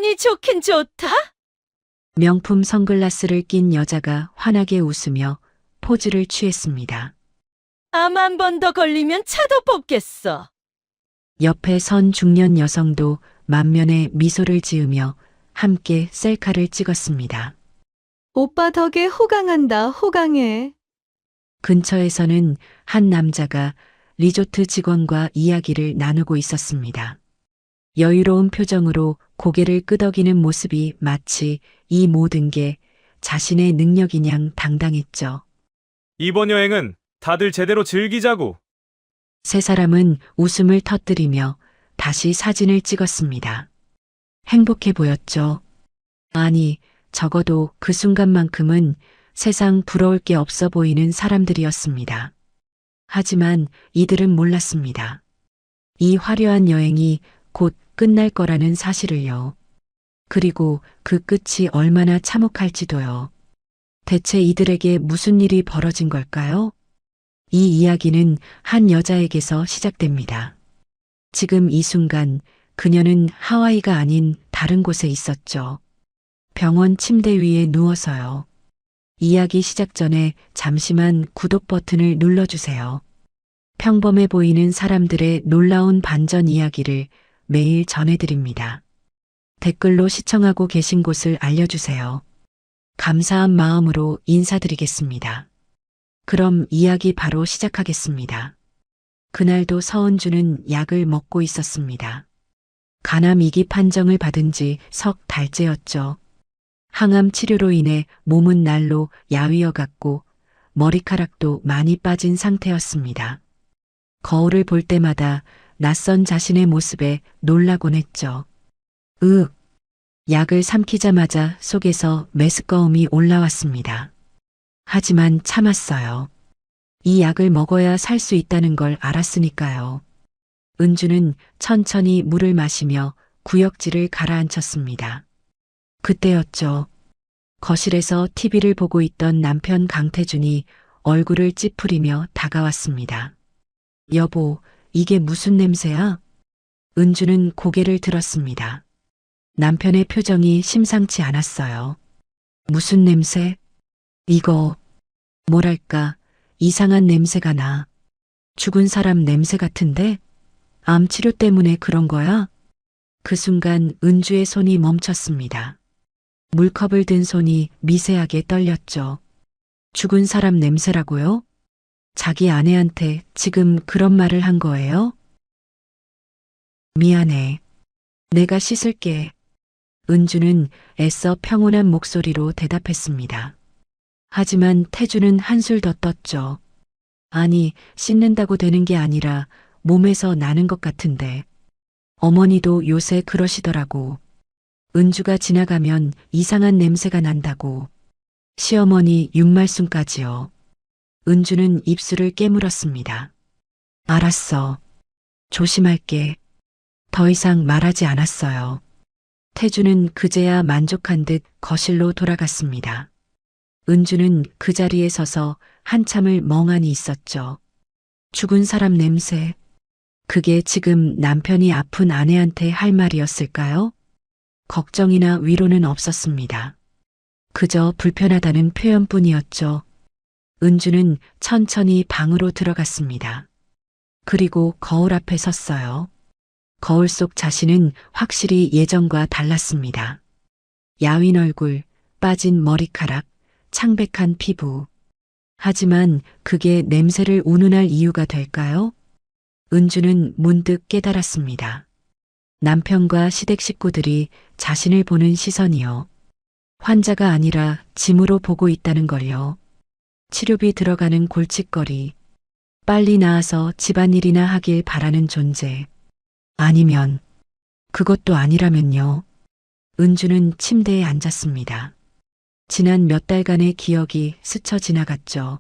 운이 좋긴 좋다. 명품 선글라스를 낀 여자가 환하게 웃으며 포즈를 취했습니다. 암 한 번 더 걸리면 차도 뽑겠어. 옆에 선 중년 여성도 만면에 미소를 지으며 함께 셀카를 찍었습니다. 오빠 덕에 호강한다, 호강해. 근처에서는 한 남자가 리조트 직원과 이야기를 나누고 있었습니다. 여유로운 표정으로 고개를 끄덕이는 모습이 마치 이 모든 게 자신의 능력이냥 당당했죠. 이번 여행은 다들 제대로 즐기자고. 세 사람은 웃음을 터뜨리며 다시 사진을 찍었습니다. 행복해 보였죠. 아니, 적어도 그 순간만큼은 세상 부러울 게 없어 보이는 사람들이었습니다. 하지만 이들은 몰랐습니다. 이 화려한 여행이 곧 끝날 거라는 사실을요. 그리고 그 끝이 얼마나 참혹할지도요. 대체 이들에게 무슨 일이 벌어진 걸까요? 이 이야기는 한 여자에게서 시작됩니다. 지금 이 순간 그녀는 하와이가 아닌 다른 곳에 있었죠. 병원 침대 위에 누워서요. 이야기 시작 전에 잠시만 구독 버튼을 눌러주세요. 평범해 보이는 사람들의 놀라운 반전 이야기를 매일 전해드립니다. 댓글로 시청하고 계신 곳을 알려주세요. 감사한 마음으로 인사드리겠습니다. 그럼 이야기 바로 시작하겠습니다. 그날도 서은주는 약을 먹고 있었습니다. 간암 2기 판정을 받은 지 석 달째였죠. 항암 치료로 인해 몸은 날로 야위어 갔고 머리카락도 많이 빠진 상태였습니다. 거울을 볼 때마다 낯선 자신의 모습에 놀라곤 했죠. 약을 삼키자마자 속에서 메스꺼움이 올라왔습니다. 하지만 참았어요. 이 약을 먹어야 살 수 있다는 걸 알았으니까요. 은주는 천천히 물을 마시며 구역질을 가라앉혔습니다. 그때였죠. 거실에서 TV를 보고 있던 남편 강태준이 얼굴을 찌푸리며 다가왔습니다. 여보, 이게 무슨 냄새야? 은주는 고개를 들었습니다. 남편의 표정이 심상치 않았어요. 무슨 냄새? 이거, 뭐랄까, 이상한 냄새가 나. 죽은 사람 냄새 같은데? 암 치료 때문에 그런 거야? 그 순간 은주의 손이 멈췄습니다. 물컵을 든 손이 미세하게 떨렸죠. 죽은 사람 냄새라고요? 자기 아내한테 지금 그런 말을 한 거예요? 미안해. 내가 씻을게. 은주는 애써 평온한 목소리로 대답했습니다. 하지만 태주는 한술 더 떴죠. 아니, 씻는다고 되는 게 아니라 몸에서 나는 것 같은데. 어머니도 요새 그러시더라고. 은주가 지나가면 이상한 냄새가 난다고. 시어머니 윤말순까지요. 은주는 입술을 깨물었습니다. 알았어. 조심할게. 더 이상 말하지 않았어요. 태주는 그제야 만족한 듯 거실로 돌아갔습니다. 은주는 그 자리에 서서 한참을 멍하니 있었죠. 죽은 사람 냄새. 그게 지금 남편이 아픈 아내한테 할 말이었을까요? 걱정이나 위로는 없었습니다. 그저 불편하다는 표현뿐이었죠. 은주는 천천히 방으로 들어갔습니다. 그리고 거울 앞에 섰어요. 거울 속 자신은 확실히 예전과 달랐습니다. 야윈 얼굴, 빠진 머리카락, 창백한 피부. 하지만 그게 냄새를 운운할 이유가 될까요? 은주는 문득 깨달았습니다. 남편과 시댁 식구들이 자신을 보는 시선이요. 환자가 아니라 짐으로 보고 있다는 걸요. 치료비 들어가는 골칫거리. 빨리 나아서 집안일이나 하길 바라는 존재. 아니면 그것도 아니라면요. 은주는 침대에 앉았습니다. 지난 몇 달간의 기억이 스쳐 지나갔죠.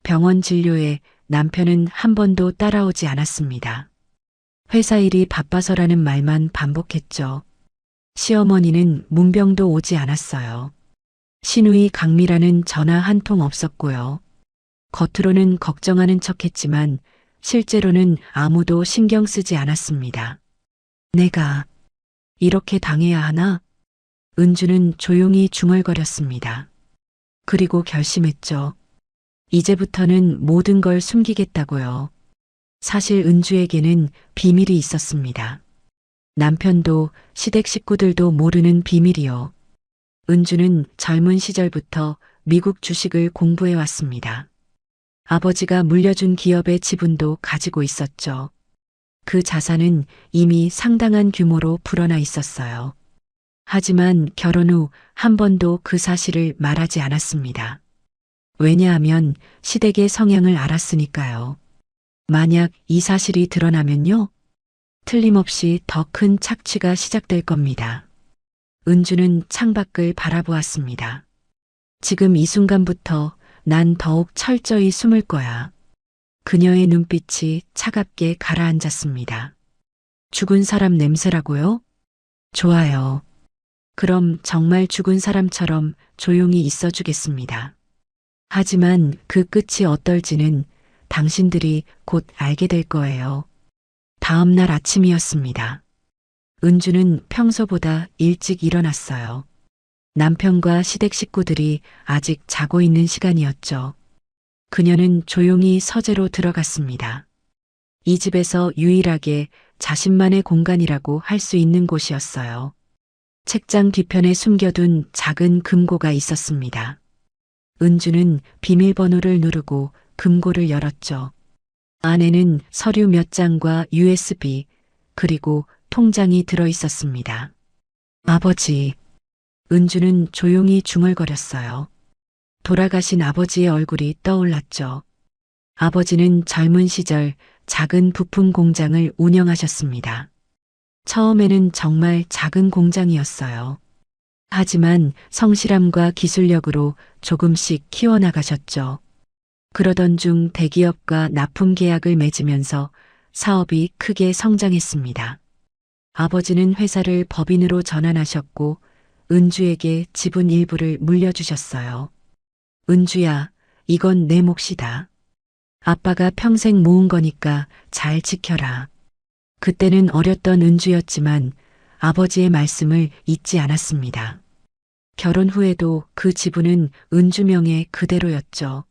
병원 진료에 남편은 한 번도 따라오지 않았습니다. 회사 일이 바빠서라는 말만 반복했죠. 시어머니는 문병도 오지 않았어요. 시누이 강미라는 전화 한 통 없었고요. 겉으로는 걱정하는 척했지만 실제로는 아무도 신경 쓰지 않았습니다. 내가 이렇게 당해야 하나? 은주는 조용히 중얼거렸습니다. 그리고 결심했죠. 이제부터는 모든 걸 숨기겠다고요. 사실 은주에게는 비밀이 있었습니다. 남편도 시댁 식구들도 모르는 비밀이요. 은주는 젊은 시절부터 미국 주식을 공부해 왔습니다. 아버지가 물려준 기업의 지분도 가지고 있었죠. 그 자산은 이미 상당한 규모로 불어나 있었어요. 하지만 결혼 후 한 번도 그 사실을 말하지 않았습니다. 왜냐하면 시댁의 성향을 알았으니까요. 만약 이 사실이 드러나면요, 틀림없이 더 큰 착취가 시작될 겁니다. 은주는 창밖을 바라보았습니다. 지금 이 순간부터 난 더욱 철저히 숨을 거야. 그녀의 눈빛이 차갑게 가라앉았습니다. 죽은 사람 냄새라고요? 좋아요. 그럼 정말 죽은 사람처럼 조용히 있어 주겠습니다. 하지만 그 끝이 어떨지는 당신들이 곧 알게 될 거예요. 다음 날 아침이었습니다. 은주는 평소보다 일찍 일어났어요. 남편과 시댁 식구들이 아직 자고 있는 시간이었죠. 그녀는 조용히 서재로 들어갔습니다. 이 집에서 유일하게 자신만의 공간이라고 할 수 있는 곳이었어요. 책장 뒤편에 숨겨둔 작은 금고가 있었습니다. 은주는 비밀번호를 누르고 금고를 열었죠. 안에는 서류 몇 장과 USB, 그리고 통장이 들어 있었습니다. 아버지. 은주는 조용히 중얼거렸어요. 돌아가신 아버지의 얼굴이 떠올랐죠. 아버지는 젊은 시절 작은 부품 공장을 운영하셨습니다. 처음에는 정말 작은 공장이었어요. 하지만 성실함과 기술력으로 조금씩 키워나가셨죠. 그러던 중 대기업과 납품 계약을 맺으면서 사업이 크게 성장했습니다. 아버지는 회사를 법인으로 전환하셨고 은주에게 지분 일부를 물려주셨어요. 은주야, 이건 내 몫이다. 아빠가 평생 모은 거니까 잘 지켜라. 그때는 어렸던 은주였지만 아버지의 말씀을 잊지 않았습니다. 결혼 후에도 그 지분은 은주 명의 그대로였죠.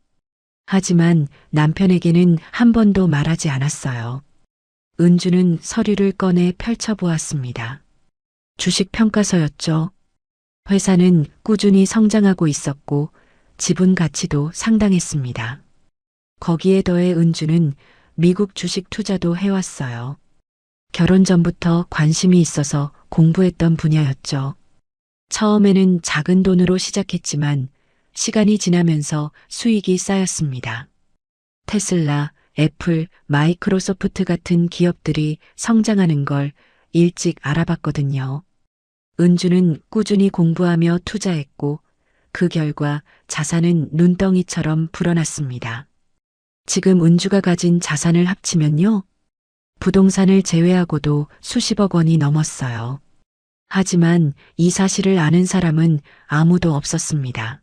하지만 남편에게는 한 번도 말하지 않았어요. 은주는 서류를 꺼내 펼쳐보았습니다. 주식 평가서였죠. 회사는 꾸준히 성장하고 있었고 지분 가치도 상당했습니다. 거기에 더해 은주는 미국 주식 투자도 해왔어요. 결혼 전부터 관심이 있어서 공부했던 분야였죠. 처음에는 작은 돈으로 시작했지만 시간이 지나면서 수익이 쌓였습니다. 테슬라, 애플, 마이크로소프트 같은 기업들이 성장하는 걸 일찍 알아봤거든요. 은주는 꾸준히 공부하며 투자했고 그 결과 자산은 눈덩이처럼 불어났습니다. 지금 은주가 가진 자산을 합치면요, 부동산을 제외하고도 수십억 원이 넘었어요. 하지만 이 사실을 아는 사람은 아무도 없었습니다.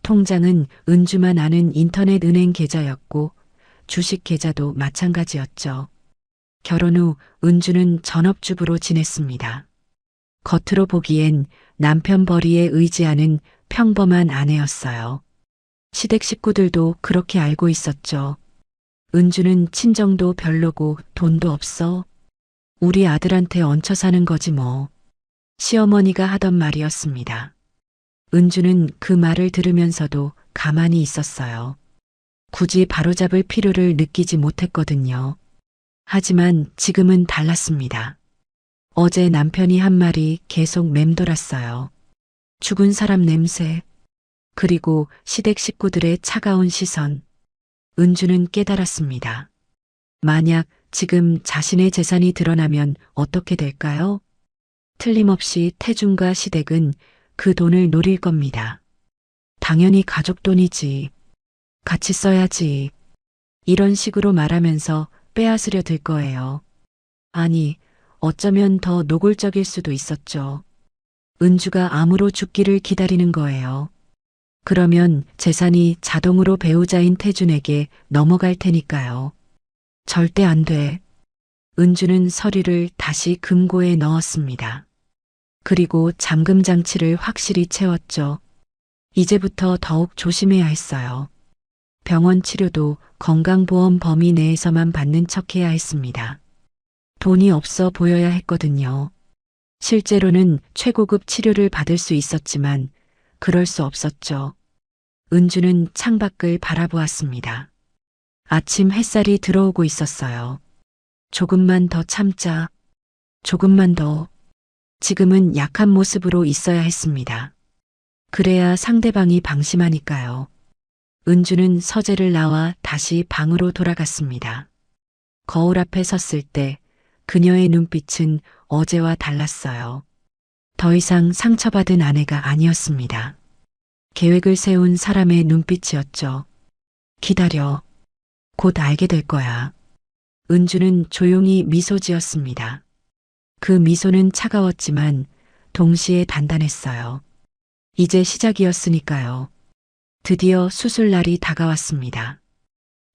통장은 은주만 아는 인터넷 은행 계좌였고 주식 계좌도 마찬가지였죠. 결혼 후 은주는 전업주부로 지냈습니다. 겉으로 보기엔 남편 벌이에 의지하는 평범한 아내였어요. 시댁 식구들도 그렇게 알고 있었죠. 은주는 친정도 별로고 돈도 없어. 우리 아들한테 얹혀 사는 거지 뭐. 시어머니가 하던 말이었습니다. 은주는 그 말을 들으면서도 가만히 있었어요. 굳이 바로잡을 필요를 느끼지 못했거든요. 하지만 지금은 달랐습니다. 어제 남편이 한 말이 계속 맴돌았어요. 죽은 사람 냄새, 그리고 시댁 식구들의 차가운 시선. 은주는 깨달았습니다. 만약 지금 자신의 재산이 드러나면 어떻게 될까요? 틀림없이 태준과 시댁은 그 돈을 노릴 겁니다. 당연히 가족 돈이지. 같이 써야지. 이런 식으로 말하면서 빼앗으려 들 거예요. 아니, 어쩌면 더 노골적일 수도 있었죠. 은주가 암으로 죽기를 기다리는 거예요. 그러면 재산이 자동으로 배우자인 태준에게 넘어갈 테니까요. 절대 안 돼. 은주는 서류를 다시 금고에 넣었습니다. 그리고 잠금 장치를 확실히 채웠죠. 이제부터 더욱 조심해야 했어요. 병원 치료도 건강보험 범위 내에서만 받는 척해야 했습니다. 돈이 없어 보여야 했거든요. 실제로는 최고급 치료를 받을 수 있었지만 그럴 수 없었죠. 은주는 창밖을 바라보았습니다. 아침 햇살이 들어오고 있었어요. 조금만 더 참자. 조금만 더. 지금은 약한 모습으로 있어야 했습니다. 그래야 상대방이 방심하니까요. 은주는 서재를 나와 다시 방으로 돌아갔습니다. 거울 앞에 섰을 때 그녀의 눈빛은 어제와 달랐어요. 더 이상 상처받은 아내가 아니었습니다. 계획을 세운 사람의 눈빛이었죠. 기다려. 곧 알게 될 거야. 은주는 조용히 미소 지었습니다. 그 미소는 차가웠지만 동시에 단단했어요. 이제 시작이었으니까요. 드디어 수술 날이 다가왔습니다.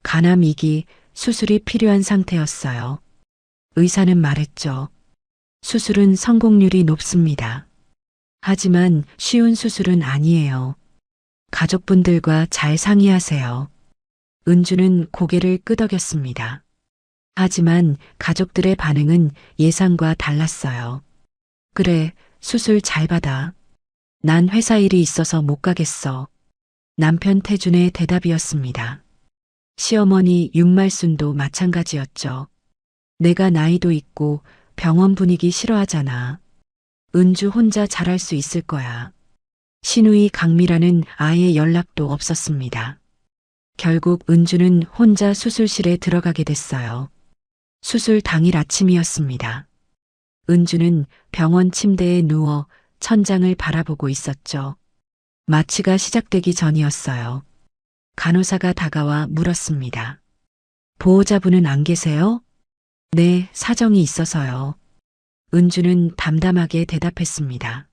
간암 2기 수술이 필요한 상태였어요. 의사는 말했죠. 수술은 성공률이 높습니다. 하지만 쉬운 수술은 아니에요. 가족분들과 잘 상의하세요. 은주는 고개를 끄덕였습니다. 하지만 가족들의 반응은 예상과 달랐어요. 그래, 수술 잘 받아. 난 회사 일이 있어서 못 가겠어. 남편 태준의 대답이었습니다. 시어머니 윤말순도 마찬가지였죠. 내가 나이도 있고 병원 분위기 싫어하잖아. 은주 혼자 잘할 수 있을 거야. 시누이 강미라는 아예 연락도 없었습니다. 결국 은주는 혼자 수술실에 들어가게 됐어요. 수술 당일 아침이었습니다. 은주는 병원 침대에 누워 천장을 바라보고 있었죠. 마취가 시작되기 전이었어요. 간호사가 다가와 물었습니다. 보호자분은 안 계세요? 네, 사정이 있어서요. 은주는 담담하게 대답했습니다.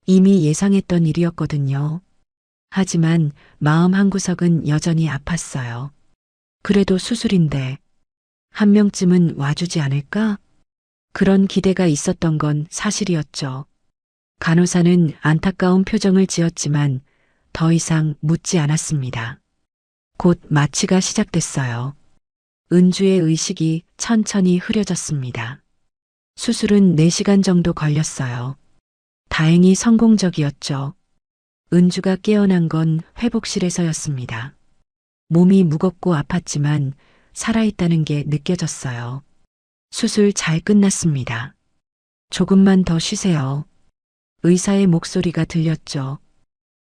이미 예상했던 일이었거든요. 하지만 마음 한구석은 여전히 아팠어요. 그래도 수술인데 한 명쯤은 와주지 않을까? 그런 기대가 있었던 건 사실이었죠. 간호사는 안타까운 표정을 지었지만 더 이상 묻지 않았습니다. 곧 마취가 시작됐어요. 은주의 의식이 천천히 흐려졌습니다. 수술은 4시간 정도 걸렸어요. 다행히 성공적이었죠. 은주가 깨어난 건 회복실에서였습니다. 몸이 무겁고 아팠지만 살아있다는 게 느껴졌어요. 수술 잘 끝났습니다. 조금만 더 쉬세요. 의사의 목소리가 들렸죠.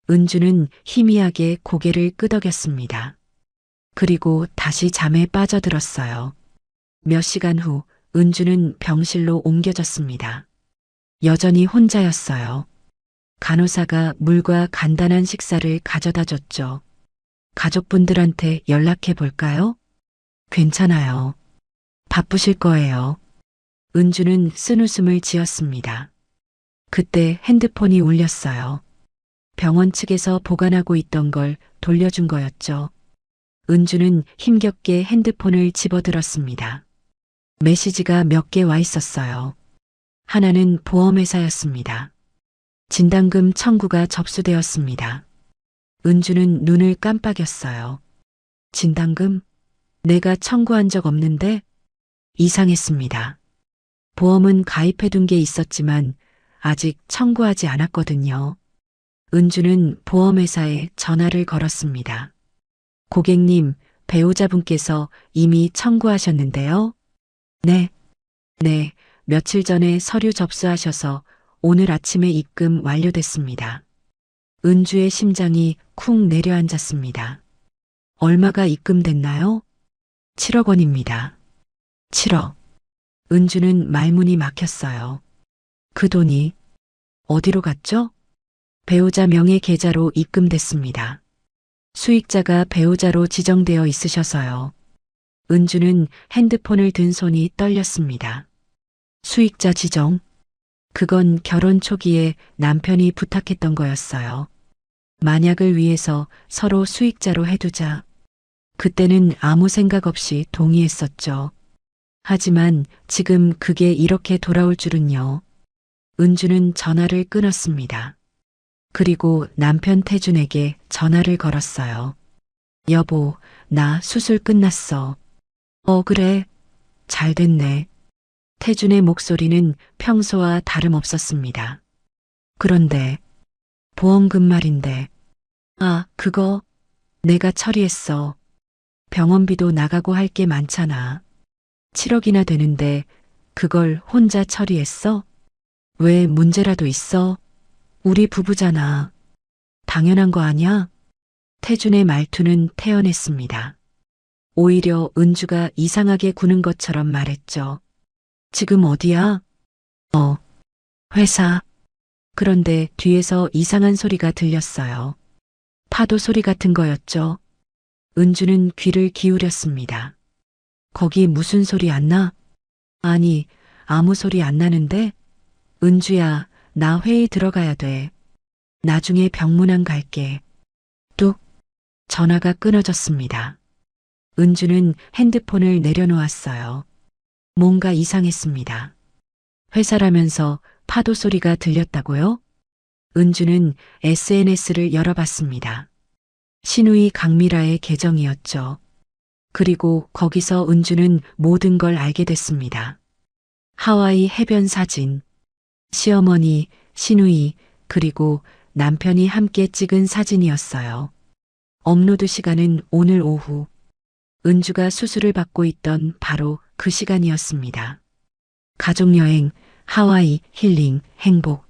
은주는 희미하게 고개를 끄덕였습니다. 그리고 다시 잠에 빠져들었어요. 몇 시간 후 은주는 병실로 옮겨졌습니다. 여전히 혼자였어요. 간호사가 물과 간단한 식사를 가져다 줬죠. 가족분들한테 연락해 볼까요? 괜찮아요. 바쁘실 거예요. 은주는 쓴웃음을 지었습니다. 그때 핸드폰이 울렸어요. 병원 측에서 보관하고 있던 걸 돌려준 거였죠. 은주는 힘겹게 핸드폰을 집어들었습니다. 메시지가 몇 개 와 있었어요. 하나는 보험회사였습니다. 진단금 청구가 접수되었습니다. 은주는 눈을 깜빡였어요. 진단금? 내가 청구한 적 없는데? 이상했습니다. 보험은 가입해둔 게 있었지만 아직 청구하지 않았거든요. 은주는 보험회사에 전화를 걸었습니다. 고객님, 배우자분께서 이미 청구하셨는데요? 네. 며칠 전에 서류 접수하셔서 오늘 아침에 입금 완료됐습니다. 은주의 심장이 쿵 내려앉았습니다. 얼마가 입금됐나요? 7억 원입니다. 7억. 은주는 말문이 막혔어요. 그 돈이 어디로 갔죠? 배우자 명의 계좌로 입금됐습니다. 수익자가 배우자로 지정되어 있으셔서요. 은주는 핸드폰을 든 손이 떨렸습니다. 수익자 지정? 그건 결혼 초기에 남편이 부탁했던 거였어요. 만약을 위해서 서로 수익자로 해두자. 그때는 아무 생각 없이 동의했었죠. 하지만 지금 그게 이렇게 돌아올 줄은요. 은주는 전화를 끊었습니다. 그리고 남편 태준에게 전화를 걸었어요. 여보, 나 수술 끝났어. 그래. 잘 됐네. 태준의 목소리는 평소와 다름없었습니다. 그런데 보험금 말인데. 그거 내가 처리했어. 병원비도 나가고 할 게 많잖아. 7억이나 되는데 그걸 혼자 처리했어? 왜 문제라도 있어? 우리 부부잖아. 당연한 거 아냐? 태준의 말투는 태연했습니다. 오히려 은주가 이상하게 구는 것처럼 말했죠. 지금 어디야? 회사. 그런데 뒤에서 이상한 소리가 들렸어요. 파도 소리 같은 거였죠. 은주는 귀를 기울였습니다. 거기 무슨 소리 안 나? 아니, 아무 소리 안 나는데? 은주야, 나 회의 들어가야 돼. 나중에 병문안 갈게. 뚝. 전화가 끊어졌습니다. 은주는 핸드폰을 내려놓았어요. 뭔가 이상했습니다. 회사라면서 파도 소리가 들렸다고요? 은주는 SNS를 열어봤습니다. 신우이 강미라의 계정이었죠. 그리고 거기서 은주는 모든 걸 알게 됐습니다. 하와이 해변 사진, 시어머니, 신우이, 그리고 남편이 함께 찍은 사진이었어요. 업로드 시간은 오늘 오후. 은주가 수술을 받고 있던 바로 그 시간이었습니다. 가족여행, 하와이, 힐링, 행복.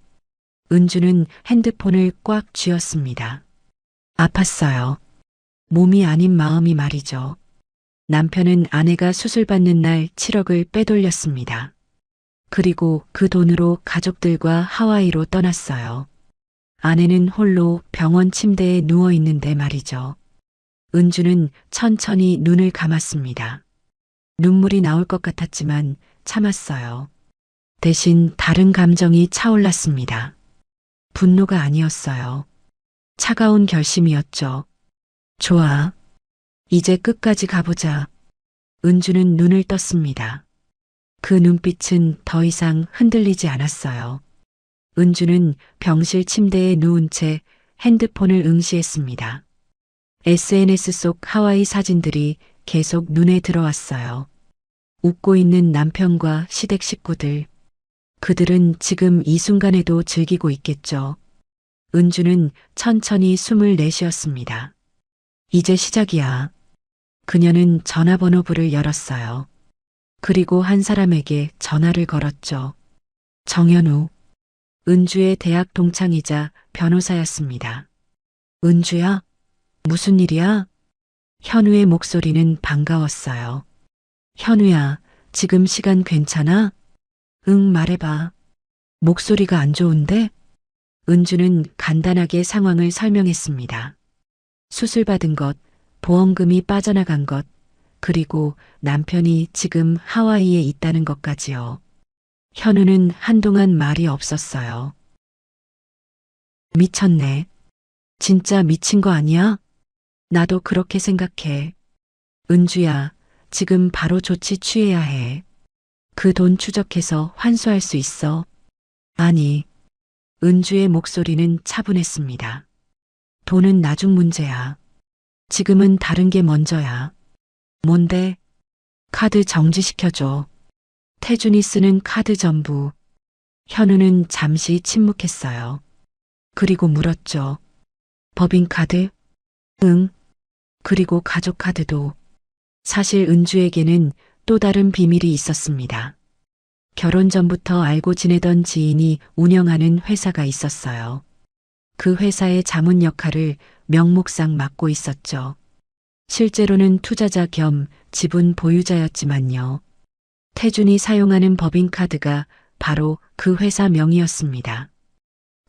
은주는 핸드폰을 꽉 쥐었습니다. 아팠어요. 몸이 아닌 마음이 말이죠. 남편은 아내가 수술받는 날 7억을 빼돌렸습니다. 그리고 그 돈으로 가족들과 하와이로 떠났어요. 아내는 홀로 병원 침대에 누워 있는데 말이죠. 은주는 천천히 눈을 감았습니다. 눈물이 나올 것 같았지만 참았어요. 대신 다른 감정이 차올랐습니다. 분노가 아니었어요. 차가운 결심이었죠. 좋아. 이제 끝까지 가보자. 은주는 눈을 떴습니다. 그 눈빛은 더 이상 흔들리지 않았어요. 은주는 병실 침대에 누운 채 핸드폰을 응시했습니다. SNS 속 하와이 사진들이 계속 눈에 들어왔어요. 웃고 있는 남편과 시댁 식구들. 그들은 지금 이 순간에도 즐기고 있겠죠. 은주는 천천히 숨을 내쉬었습니다. 이제 시작이야. 그녀는 전화번호부를 열었어요. 그리고 한 사람에게 전화를 걸었죠. 정현우. 은주의 대학 동창이자 변호사였습니다. 은주야? 무슨 일이야? 현우의 목소리는 반가웠어요. 현우야, 지금 시간 괜찮아? 응, 말해봐. 목소리가 안 좋은데? 은주는 간단하게 상황을 설명했습니다. 수술 받은 것, 보험금이 빠져나간 것, 그리고 남편이 지금 하와이에 있다는 것까지요. 현우는 한동안 말이 없었어요. 미쳤네. 진짜 미친 거 아니야? 나도 그렇게 생각해. 은주야, 지금 바로 조치 취해야 해. 그 돈 추적해서 환수할 수 있어. 아니. 은주의 목소리는 차분했습니다. 돈은 나중 문제야. 지금은 다른 게 먼저야. 뭔데? 카드 정지시켜줘. 태준이 쓰는 카드 전부. 현우는 잠시 침묵했어요. 그리고 물었죠. 법인카드? 응. 그리고 가족카드도. 사실 은주에게는 또 다른 비밀이 있었습니다. 결혼 전부터 알고 지내던 지인이 운영하는 회사가 있었어요. 그 회사의 자문 역할을 명목상 맡고 있었죠. 실제로는 투자자 겸 지분 보유자였지만요. 태준이 사용하는 법인카드가 바로 그 회사 명이었습니다.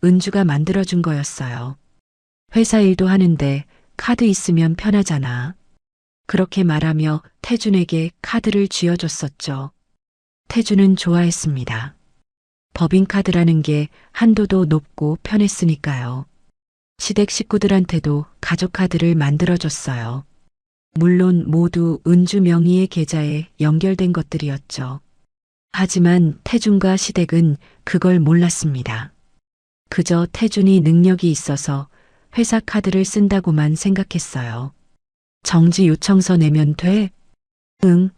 은주가 만들어준 거였어요. 회사 일도 하는데 카드 있으면 편하잖아. 그렇게 말하며 태준에게 카드를 쥐어줬었죠. 태준은 좋아했습니다. 법인카드라는 게 한도도 높고 편했으니까요. 시댁 식구들한테도 가족카드를 만들어줬어요. 물론 모두 은주 명의의 계좌에 연결된 것들이었죠. 하지만 태준과 시댁은 그걸 몰랐습니다. 그저 태준이 능력이 있어서 회사 카드를 쓴다고만 생각했어요. 정지 요청서 내면 돼? 응.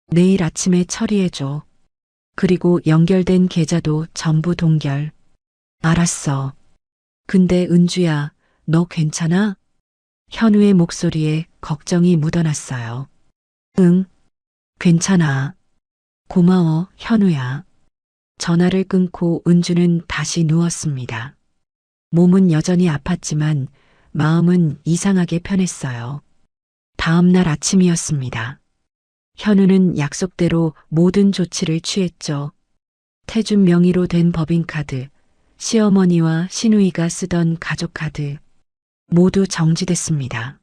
내일 아침에 처리해줘. 그리고 연결된 계좌도 전부 동결. 알았어. 근데 은주야, 너 괜찮아? 현우의 목소리에 걱정이 묻어났어요. 응, 괜찮아. 고마워, 현우야. 전화를 끊고 은주는 다시 누웠습니다. 몸은 여전히 아팠지만 마음은 이상하게 편했어요. 다음 날 아침이었습니다. 현우는 약속대로 모든 조치를 취했죠. 태준 명의로 된 법인카드, 시어머니와 시누이가 쓰던 가족카드, 모두 정지됐습니다.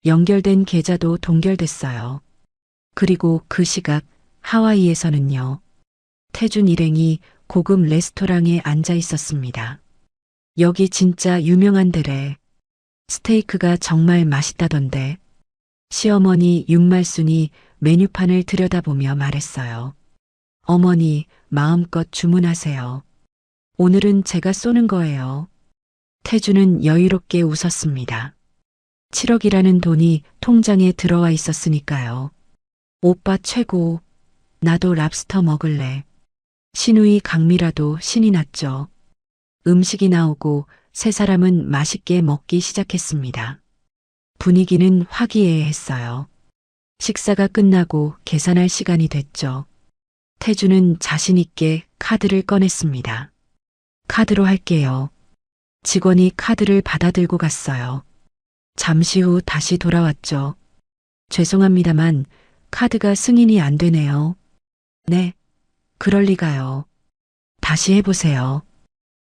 연결된 계좌도 동결됐어요. 그리고 그 시각 하와이에서는요. 태준 일행이 고급 레스토랑에 앉아 있었습니다. 여기 진짜 유명한 데래. 스테이크가 정말 맛있다던데. 시어머니 윤말순이 메뉴판을 들여다보며 말했어요. 어머니, 마음껏 주문하세요. 오늘은 제가 쏘는 거예요. 태준은 여유롭게 웃었습니다. 7억이라는 돈이 통장에 들어와 있었으니까요. 오빠 최고. 나도 랍스터 먹을래. 시누이 강미라도 신이 났죠. 음식이 나오고 세 사람은 맛있게 먹기 시작했습니다. 분위기는 화기애애했어요. 식사가 끝나고 계산할 시간이 됐죠. 태준은 자신 있게 카드를 꺼냈습니다. 카드로 할게요. 직원이 카드를 받아들고 갔어요. 잠시 후 다시 돌아왔죠. 죄송합니다만 카드가 승인이 안 되네요. 네, 그럴 리가요. 다시 해보세요.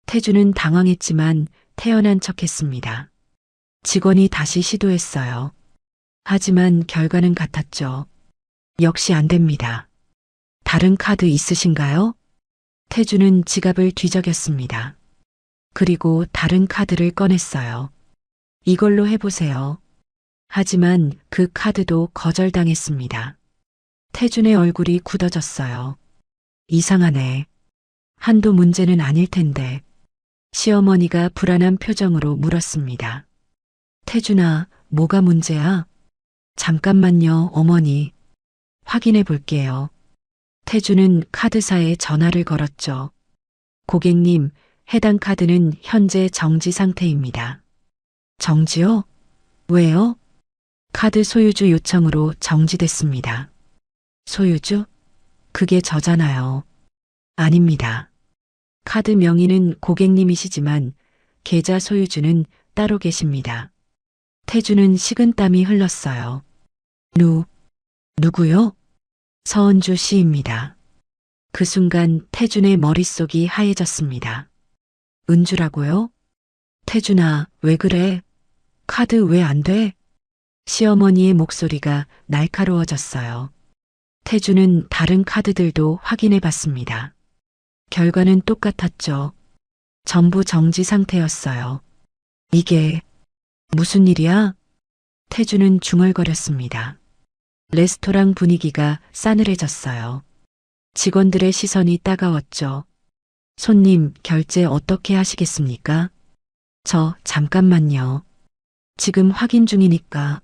태준은 당황했지만 태연한 척했습니다. 직원이 다시 시도했어요. 하지만 결과는 같았죠. 역시 안 됩니다. 다른 카드 있으신가요? 태준은 지갑을 뒤적였습니다. 그리고 다른 카드를 꺼냈어요. 이걸로 해보세요. 하지만 그 카드도 거절당했습니다. 태준의 얼굴이 굳어졌어요. 이상하네. 한도 문제는 아닐 텐데. 시어머니가 불안한 표정으로 물었습니다. 태준아, 뭐가 문제야? 잠깐만요, 어머니. 확인해 볼게요. 태준은 카드사에 전화를 걸었죠. 고객님, 해당 카드는 현재 정지 상태입니다. 정지요? 왜요? 카드 소유주 요청으로 정지됐습니다. 소유주? 그게 저잖아요. 아닙니다. 카드 명의는 고객님이시지만 계좌 소유주는 따로 계십니다. 태준은 식은땀이 흘렀어요. 누구요? 서은주 씨입니다. 그 순간 태준의 머릿속이 하얘졌습니다. 은주라고요? 태준아, 왜 그래? 카드 왜 안 돼? 시어머니의 목소리가 날카로워졌어요. 태준은 다른 카드들도 확인해 봤습니다. 결과는 똑같았죠. 전부 정지 상태였어요. 이게 무슨 일이야? 태준은 중얼거렸습니다. 레스토랑 분위기가 싸늘해졌어요. 직원들의 시선이 따가웠죠. 손님, 결제 어떻게 하시겠습니까? 잠깐만요. 지금 확인 중이니까.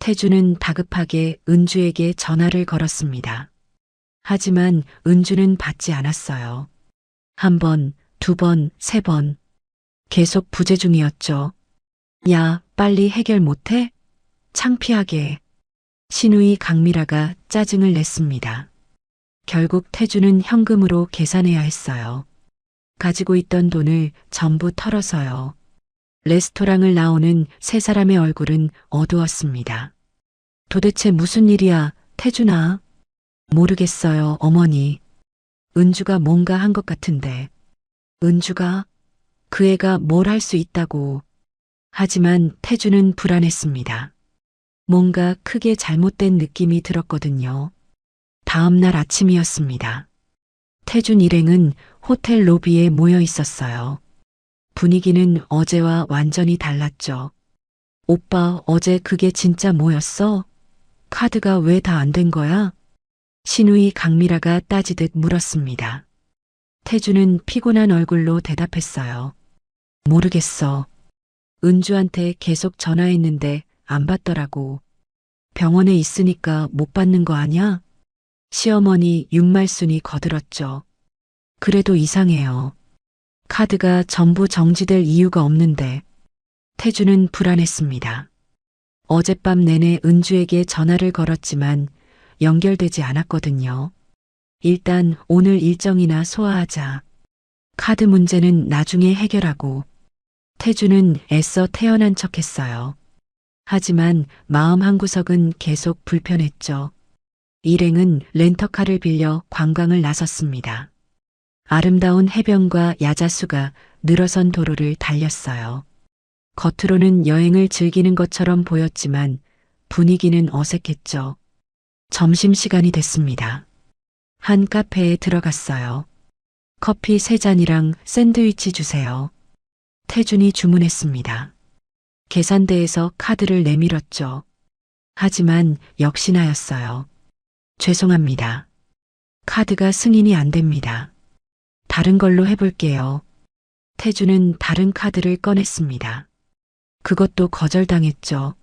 태준은 다급하게 은주에게 전화를 걸었습니다. 하지만 은주는 받지 않았어요. 한 번, 두 번, 세 번. 계속 부재 중이었죠. 야, 빨리 해결 못해? 창피하게. 시누이 강미라가 짜증을 냈습니다. 결국 태준은 현금으로 계산해야 했어요. 가지고 있던 돈을 전부 털어서요. 레스토랑을 나오는 세 사람의 얼굴은 어두웠습니다. 도대체 무슨 일이야, 태준아? 모르겠어요, 어머니. 은주가 뭔가 한 것 같은데. 은주가? 그 애가 뭘 할 수 있다고. 하지만 태준은 불안했습니다. 뭔가 크게 잘못된 느낌이 들었거든요. 다음 날 아침이었습니다. 태준 일행은 호텔 로비에 모여 있었어요. 분위기는 어제와 완전히 달랐죠. 오빠, 어제 그게 진짜 뭐였어? 카드가 왜 다 안 된 거야? 신우이 강미라가 따지듯 물었습니다. 태주는 피곤한 얼굴로 대답했어요. 모르겠어. 은주한테 계속 전화했는데 안 받더라고. 병원에 있으니까 못 받는 거 아냐? 시어머니 윤말순이 거들었죠. 그래도 이상해요. 카드가 전부 정지될 이유가 없는데. 태주는 불안했습니다. 어젯밤 내내 은주에게 전화를 걸었지만 연결되지 않았거든요. 일단 오늘 일정이나 소화하자. 카드 문제는 나중에 해결하고. 태주는 애써 태어난 척했어요. 하지만 마음 한구석은 계속 불편했죠. 일행은 렌터카를 빌려 관광을 나섰습니다. 아름다운 해변과 야자수가 늘어선 도로를 달렸어요. 겉으로는 여행을 즐기는 것처럼 보였지만 분위기는 어색했죠. 점심시간이 됐습니다. 한 카페에 들어갔어요. 커피 3잔이랑 샌드위치 주세요. 태준이 주문했습니다. 계산대에서 카드를 내밀었죠. 하지만 역시나였어요. 죄송합니다. 카드가 승인이 안 됩니다. 다른 걸로 해볼게요. 태주는 다른 카드를 꺼냈습니다. 그것도 거절당했죠.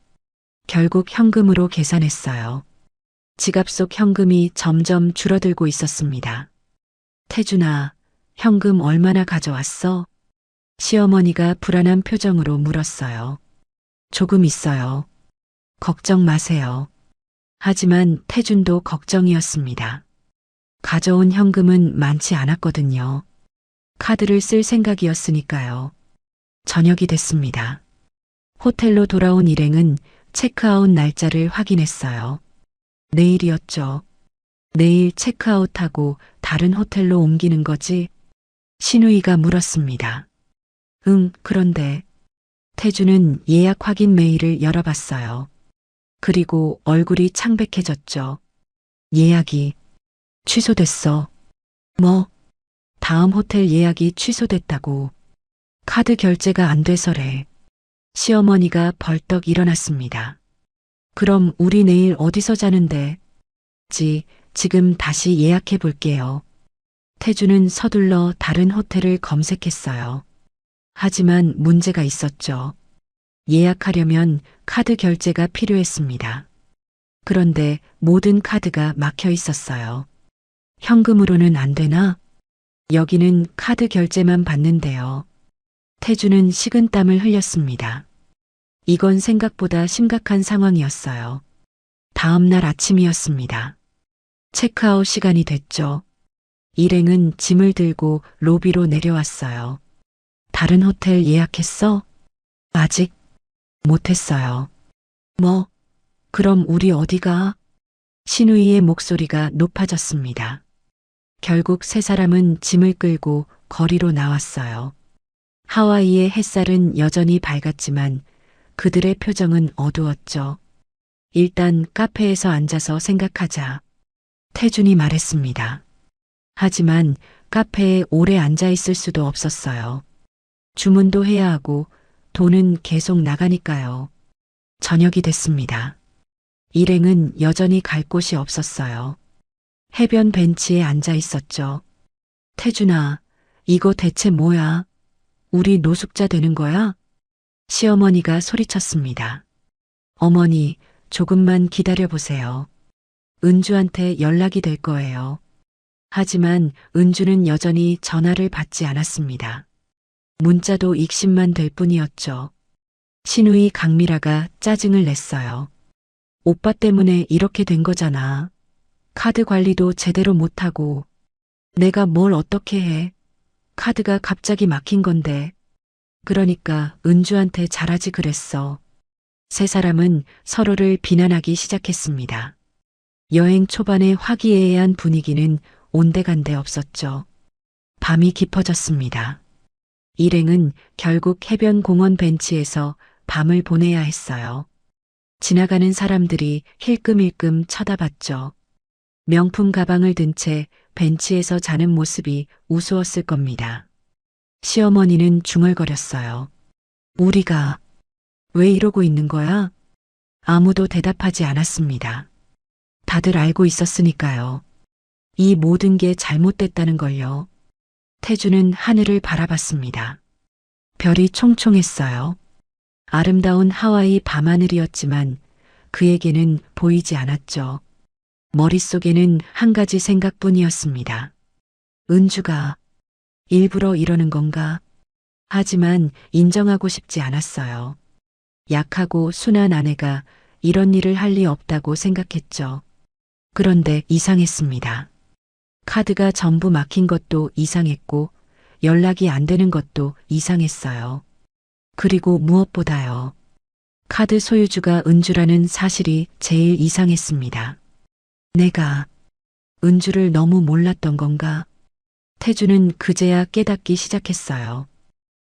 결국 현금으로 계산했어요. 지갑 속 현금이 점점 줄어들고 있었습니다. 태준아, 현금 얼마나 가져왔어? 시어머니가 불안한 표정으로 물었어요. 조금 있어요. 걱정 마세요. 하지만 태준도 걱정이었습니다. 가져온 현금은 많지 않았거든요. 카드를 쓸 생각이었으니까요. 저녁이 됐습니다. 호텔로 돌아온 일행은 체크아웃 날짜를 확인했어요. 내일이었죠. 내일 체크아웃하고 다른 호텔로 옮기는 거지? 신우이가 물었습니다. 응, 그런데. 태주는 예약 확인 메일을 열어봤어요. 그리고 얼굴이 창백해졌죠. 예약이 취소됐어. 뭐? 다음 호텔 예약이 취소됐다고. 카드 결제가 안 돼서래. 시어머니가 벌떡 일어났습니다. 그럼 우리 내일 어디서 자는데? 지금 다시 예약해 볼게요. 태주는 서둘러 다른 호텔을 검색했어요. 하지만 문제가 있었죠. 예약하려면 카드 결제가 필요했습니다. 그런데 모든 카드가 막혀 있었어요. 현금으로는 안 되나? 여기는 카드 결제만 받는데요. 태주는 식은땀을 흘렸습니다. 이건 생각보다 심각한 상황이었어요. 다음 날 아침이었습니다. 체크아웃 시간이 됐죠. 일행은 짐을 들고 로비로 내려왔어요. 다른 호텔 예약했어? 아직 못했어요. 뭐? 그럼 우리 어디 가? 신우이의 목소리가 높아졌습니다. 결국 3사람은 짐을 끌고 거리로 나왔어요. 하와이의 햇살은 여전히 밝았지만 그들의 표정은 어두웠죠. 일단 카페에서 앉아서 생각하자. 태준이 말했습니다. 하지만 카페에 오래 앉아 있을 수도 없었어요. 주문도 해야 하고 돈은 계속 나가니까요. 저녁이 됐습니다. 일행은 여전히 갈 곳이 없었어요. 해변 벤치에 앉아 있었죠. 태준아, 이거 대체 뭐야? 우리 노숙자 되는 거야? 시어머니가 소리쳤습니다. 어머니, 조금만 기다려보세요. 은주한테 연락이 될 거예요. 하지만 은주는 여전히 전화를 받지 않았습니다. 문자도 익십만 될 뿐이었죠. 신우이 강미라가 짜증을 냈어요. 오빠 때문에 이렇게 된 거잖아. 카드 관리도 제대로 못하고. 내가 뭘 어떻게 해. 카드가 갑자기 막힌 건데. 그러니까 은주한테 잘하지 그랬어. 3사람은 서로를 비난하기 시작했습니다. 여행 초반의 화기애애한 분위기는 온데간데 없었죠. 밤이 깊어졌습니다. 일행은 결국 해변 공원 벤치에서 밤을 보내야 했어요. 지나가는 사람들이 힐끔힐끔 쳐다봤죠. 명품 가방을 든 채 벤치에서 자는 모습이 우스웠을 겁니다. 시어머니는 중얼거렸어요. 우리가 왜 이러고 있는 거야? 아무도 대답하지 않았습니다. 다들 알고 있었으니까요. 이 모든 게 잘못됐다는 걸요. 태주는 하늘을 바라봤습니다. 별이 총총했어요. 아름다운 하와이 밤하늘이었지만 그에게는 보이지 않았죠. 머릿속에는 한 가지 생각뿐이었습니다. 은주가 일부러 이러는 건가? 하지만 인정하고 싶지 않았어요. 약하고 순한 아내가 이런 일을 할 리 없다고 생각했죠. 그런데 이상했습니다. 카드가 전부 막힌 것도 이상했고 연락이 안 되는 것도 이상했어요. 그리고 무엇보다요. 카드 소유주가 은주라는 사실이 제일 이상했습니다. 내가 은주를 너무 몰랐던 건가? 태주는 그제야 깨닫기 시작했어요.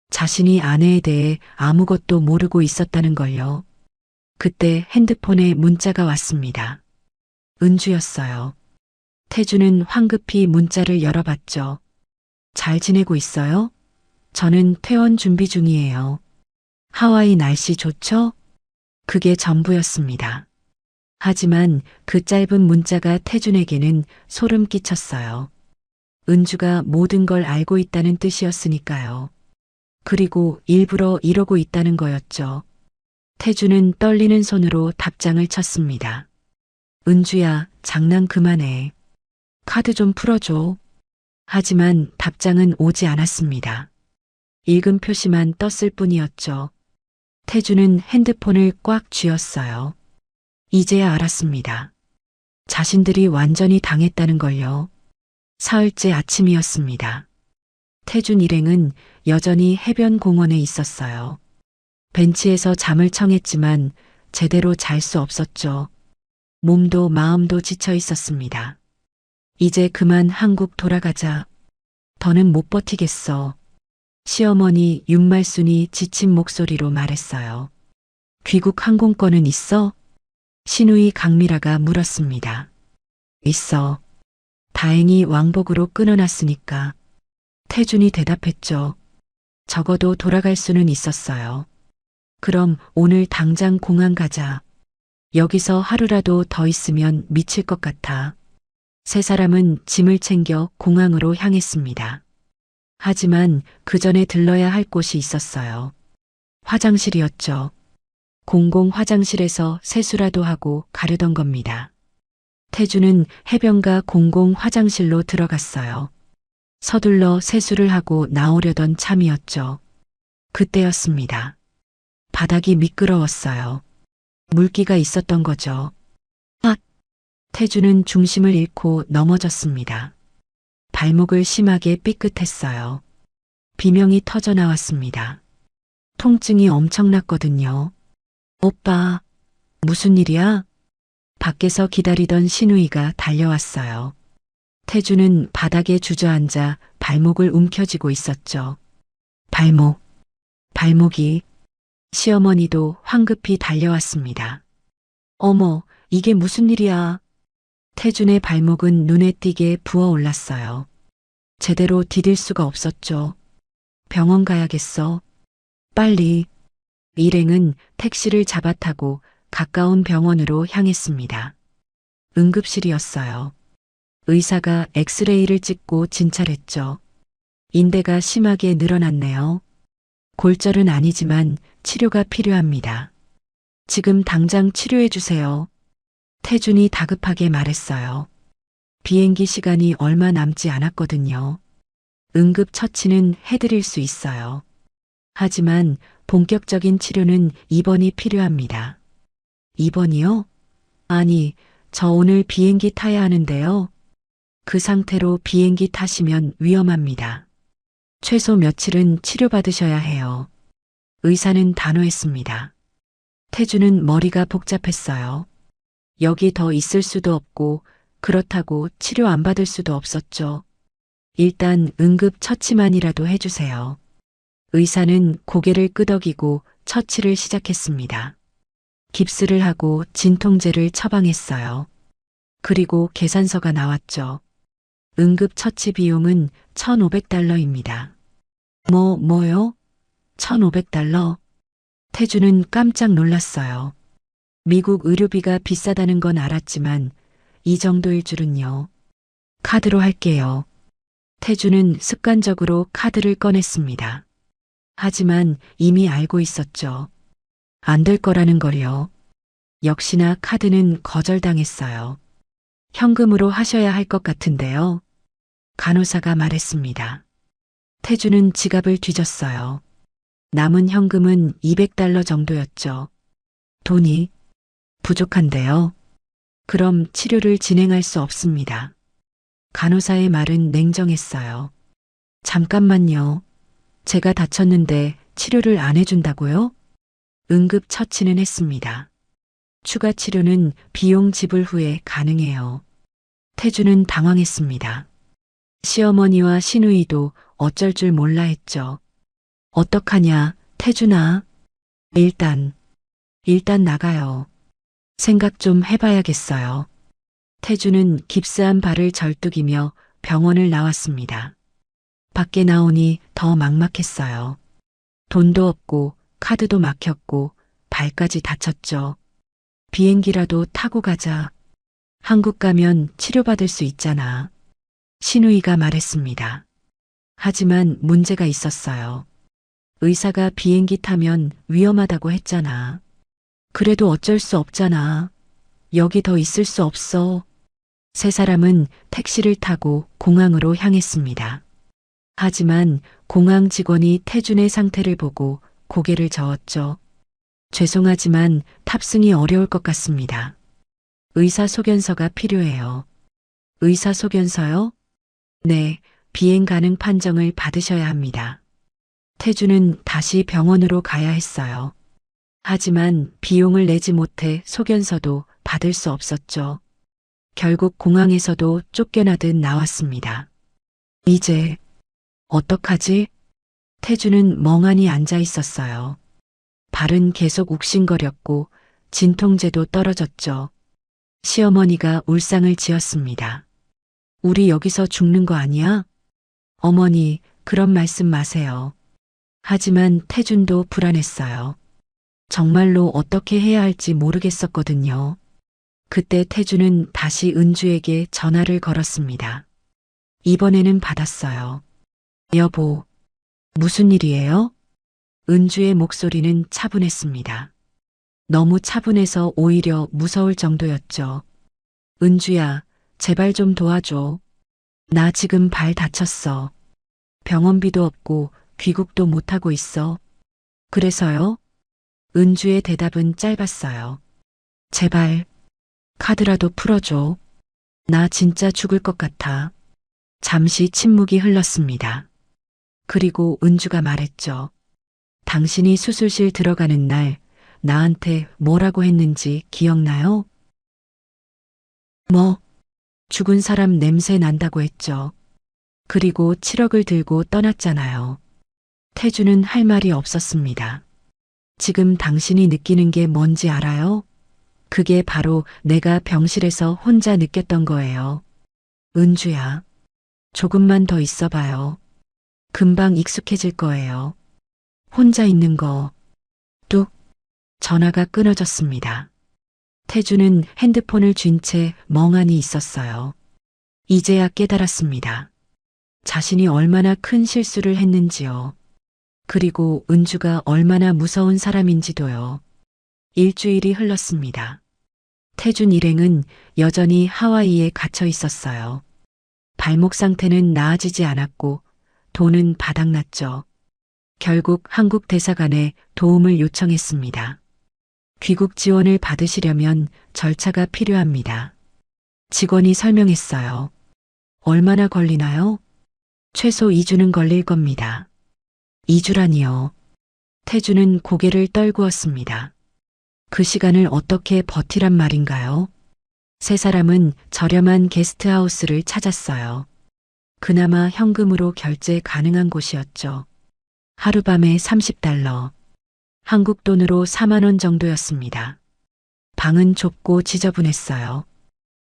자신이 아내에 대해 아무것도 모르고 있었다는 걸요. 그때 핸드폰에 문자가 왔습니다. 은주였어요. 태주는 황급히 문자를 열어봤죠. 잘 지내고 있어요? 저는 퇴원 준비 중이에요. 하와이 날씨 좋죠? 그게 전부였습니다. 하지만 그 짧은 문자가 태준에게는 소름 끼쳤어요. 은주가 모든 걸 알고 있다는 뜻이었으니까요. 그리고 일부러 이러고 있다는 거였죠. 태주는 떨리는 손으로 답장을 쳤습니다. 은주야, 장난 그만해. 카드 좀 풀어줘. 하지만 답장은 오지 않았습니다. 읽음 표시만 떴을 뿐이었죠. 태주는 핸드폰을 꽉 쥐었어요. 이제야 알았습니다. 자신들이 완전히 당했다는 걸요. 사흘째 아침이었습니다. 태준 일행은 여전히 해변 공원에 있었어요. 벤치에서 잠을 청했지만 제대로 잘 수 없었죠. 몸도 마음도 지쳐 있었습니다. 이제 그만 한국 돌아가자. 더는 못 버티겠어. 시어머니 윤말순이 지친 목소리로 말했어요. 귀국 항공권은 있어? 신우이 강미라가 물었습니다. 있어. 다행히 왕복으로 끊어놨으니까. 태준이 대답했죠. 적어도 돌아갈 수는 있었어요. 그럼 오늘 당장 공항 가자. 여기서 하루라도 더 있으면 미칠 것 같아. 세 사람은 짐을 챙겨 공항으로 향했습니다. 하지만 그 전에 들러야 할 곳이 있었어요. 화장실이었죠. 공공 화장실에서 세수라도 하고 가려던 겁니다. 태주는 해변가 공공 화장실로 들어갔어요. 서둘러 세수를 하고 나오려던 참이었죠. 그때였습니다. 바닥이 미끄러웠어요. 물기가 있었던 거죠. 태주는 중심을 잃고 넘어졌습니다. 발목을 심하게 삐끗했어요. 비명이 터져 나왔습니다. 통증이 엄청났거든요. 오빠, 무슨 일이야? 밖에서 기다리던 신우이가 달려왔어요. 태주는 바닥에 주저앉아 발목을 움켜쥐고 있었죠. 발목이. 시어머니도 황급히 달려왔습니다. 어머, 이게 무슨 일이야? 태준의 발목은 눈에 띄게 부어올랐어요. 제대로 디딜 수가 없었죠. 병원 가야겠어. 빨리. 일행은 택시를 잡아타고 가까운 병원으로 향했습니다. 응급실이었어요. 의사가 엑스레이를 찍고 진찰했죠. 인대가 심하게 늘어났네요. 골절은 아니지만 치료가 필요합니다. 지금 당장 치료해 주세요. 태준이 다급하게 말했어요. 비행기 시간이 얼마 남지 않았거든요. 응급 처치는 해드릴 수 있어요. 하지만 본격적인 치료는 입원이 필요합니다. 입원이요? 아니, 저 오늘 비행기 타야 하는데요. 그 상태로 비행기 타시면 위험합니다. 최소 며칠은 치료받으셔야 해요. 의사는 단호했습니다. 태주는 머리가 복잡했어요. 여기 더 있을 수도 없고 그렇다고 치료 안 받을 수도 없었죠. 일단 응급 처치만이라도 해주세요. 의사는 고개를 끄덕이고 처치를 시작했습니다. 깁스를 하고 진통제를 처방했어요. 그리고 계산서가 나왔죠. 응급 처치 비용은 $1,500입니다. 뭐요? $1,500? 태주는 깜짝 놀랐어요. 미국 의료비가 비싸다는 건 알았지만 이 정도일 줄은요. 카드로 할게요. 태주는 습관적으로 카드를 꺼냈습니다. 하지만 이미 알고 있었죠. 안 될 거라는 걸요. 역시나 카드는 거절당했어요. 현금으로 하셔야 할 것 같은데요. 간호사가 말했습니다. 태주는 지갑을 뒤졌어요. 남은 현금은 200달러 정도였죠. 돈이 부족한데요. 그럼 치료를 진행할 수 없습니다. 간호사의 말은 냉정했어요. 잠깐만요. 제가 다쳤는데 치료를 안 해준다고요? 응급처치는 했습니다. 추가 치료는 비용 지불 후에 가능해요. 태주는 당황했습니다. 시어머니와 시누이도 어쩔 줄 몰라 했죠. 어떡하냐, 태준아. 일단 나가요. 생각 좀 해봐야겠어요. 태주는 깁스한 발을 절뚝이며 병원을 나왔습니다. 밖에 나오니 더 막막했어요. 돈도 없고 카드도 막혔고 발까지 다쳤죠. 비행기라도 타고 가자. 한국 가면 치료받을 수 있잖아. 시누이가 말했습니다. 하지만 문제가 있었어요. 의사가 비행기 타면 위험하다고 했잖아. 그래도 어쩔 수 없잖아. 여기 더 있을 수 없어. 세 사람은 택시를 타고 공항으로 향했습니다. 하지만 공항 직원이 태준의 상태를 보고 고개를 저었죠. 죄송하지만 탑승이 어려울 것 같습니다. 의사소견서가 필요해요. 의사소견서요? 네, 비행 가능 판정을 받으셔야 합니다. 태주는 다시 병원으로 가야 했어요. 하지만 비용을 내지 못해 소견서도 받을 수 없었죠. 결국 공항에서도 쫓겨나듯 나왔습니다. 이제 어떡하지? 태주는 멍하니 앉아 있었어요. 발은 계속 욱신거렸고 진통제도 떨어졌죠. 시어머니가 울상을 지었습니다. 우리 여기서 죽는 거 아니야? 어머니, 그런 말씀 마세요. 하지만 태준도 불안했어요. 정말로 어떻게 해야 할지 모르겠었거든요. 그때 태준은 다시 은주에게 전화를 걸었습니다. 이번에는 받았어요. 여보, 무슨 일이에요? 은주의 목소리는 차분했습니다. 너무 차분해서 오히려 무서울 정도였죠. 은주야, 제발 좀 도와줘. 나 지금 발 다쳤어. 병원비도 없고 귀국도 못하고 있어. 그래서요? 은주의 대답은 짧았어요. 제발, 카드라도 풀어줘. 나 진짜 죽을 것 같아. 잠시 침묵이 흘렀습니다. 그리고 은주가 말했죠. 당신이 수술실 들어가는 날 나한테 뭐라고 했는지 기억나요? 죽은 사람 냄새 난다고 했죠. 그리고 7억을 들고 떠났잖아요. 태주는 할 말이 없었습니다. 지금 당신이 느끼는 게 뭔지 알아요? 그게 바로 내가 병실에서 혼자 느꼈던 거예요. 은주야, 조금만 더 있어봐요. 금방 익숙해질 거예요. 혼자 있는 거. 뚝. 전화가 끊어졌습니다. 태주는 핸드폰을 쥔 채 멍하니 있었어요. 이제야 깨달았습니다. 자신이 얼마나 큰 실수를 했는지요. 그리고 은주가 얼마나 무서운 사람인지도요. 일주일이 흘렀습니다. 태준 일행은 여전히 하와이에 갇혀 있었어요. 발목 상태는 나아지지 않았고 돈은 바닥났죠. 결국 한국 대사관에 도움을 요청했습니다. 귀국 지원을 받으시려면 절차가 필요합니다. 직원이 설명했어요. 얼마나 걸리나요? 최소 2주는 걸릴 겁니다. 2주라니요. 태주는 고개를 떨구었습니다. 그 시간을 어떻게 버티란 말인가요? 세 사람은 저렴한 게스트하우스를 찾았어요. 그나마 현금으로 결제 가능한 곳이었죠. 하룻밤에 30달러. 한국 돈으로 4만 원 정도였습니다. 방은 좁고 지저분했어요.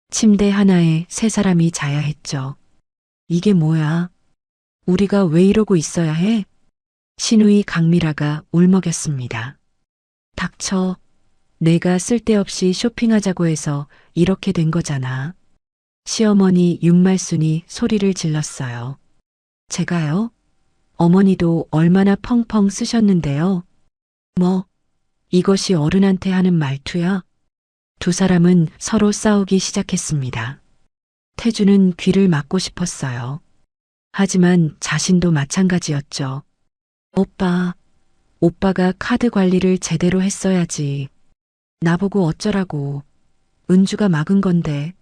침대 하나에 세 사람이 자야 했죠. 이게 뭐야? 우리가 왜 이러고 있어야 해? 시누이 강미라가 울먹였습니다. 닥쳐. 내가 쓸데없이 쇼핑하자고 해서 이렇게 된 거잖아. 시어머니 윤말순이 소리를 질렀어요. 제가요? 어머니도 얼마나 펑펑 쓰셨는데요. 뭐, 이것이 어른한테 하는 말투야? 두 사람은 서로 싸우기 시작했습니다. 태주는 귀를 막고 싶었어요. 하지만 자신도 마찬가지였죠. 오빠가 카드 관리를 제대로 했어야지. 나보고 어쩌라고. 은주가 막은 건데.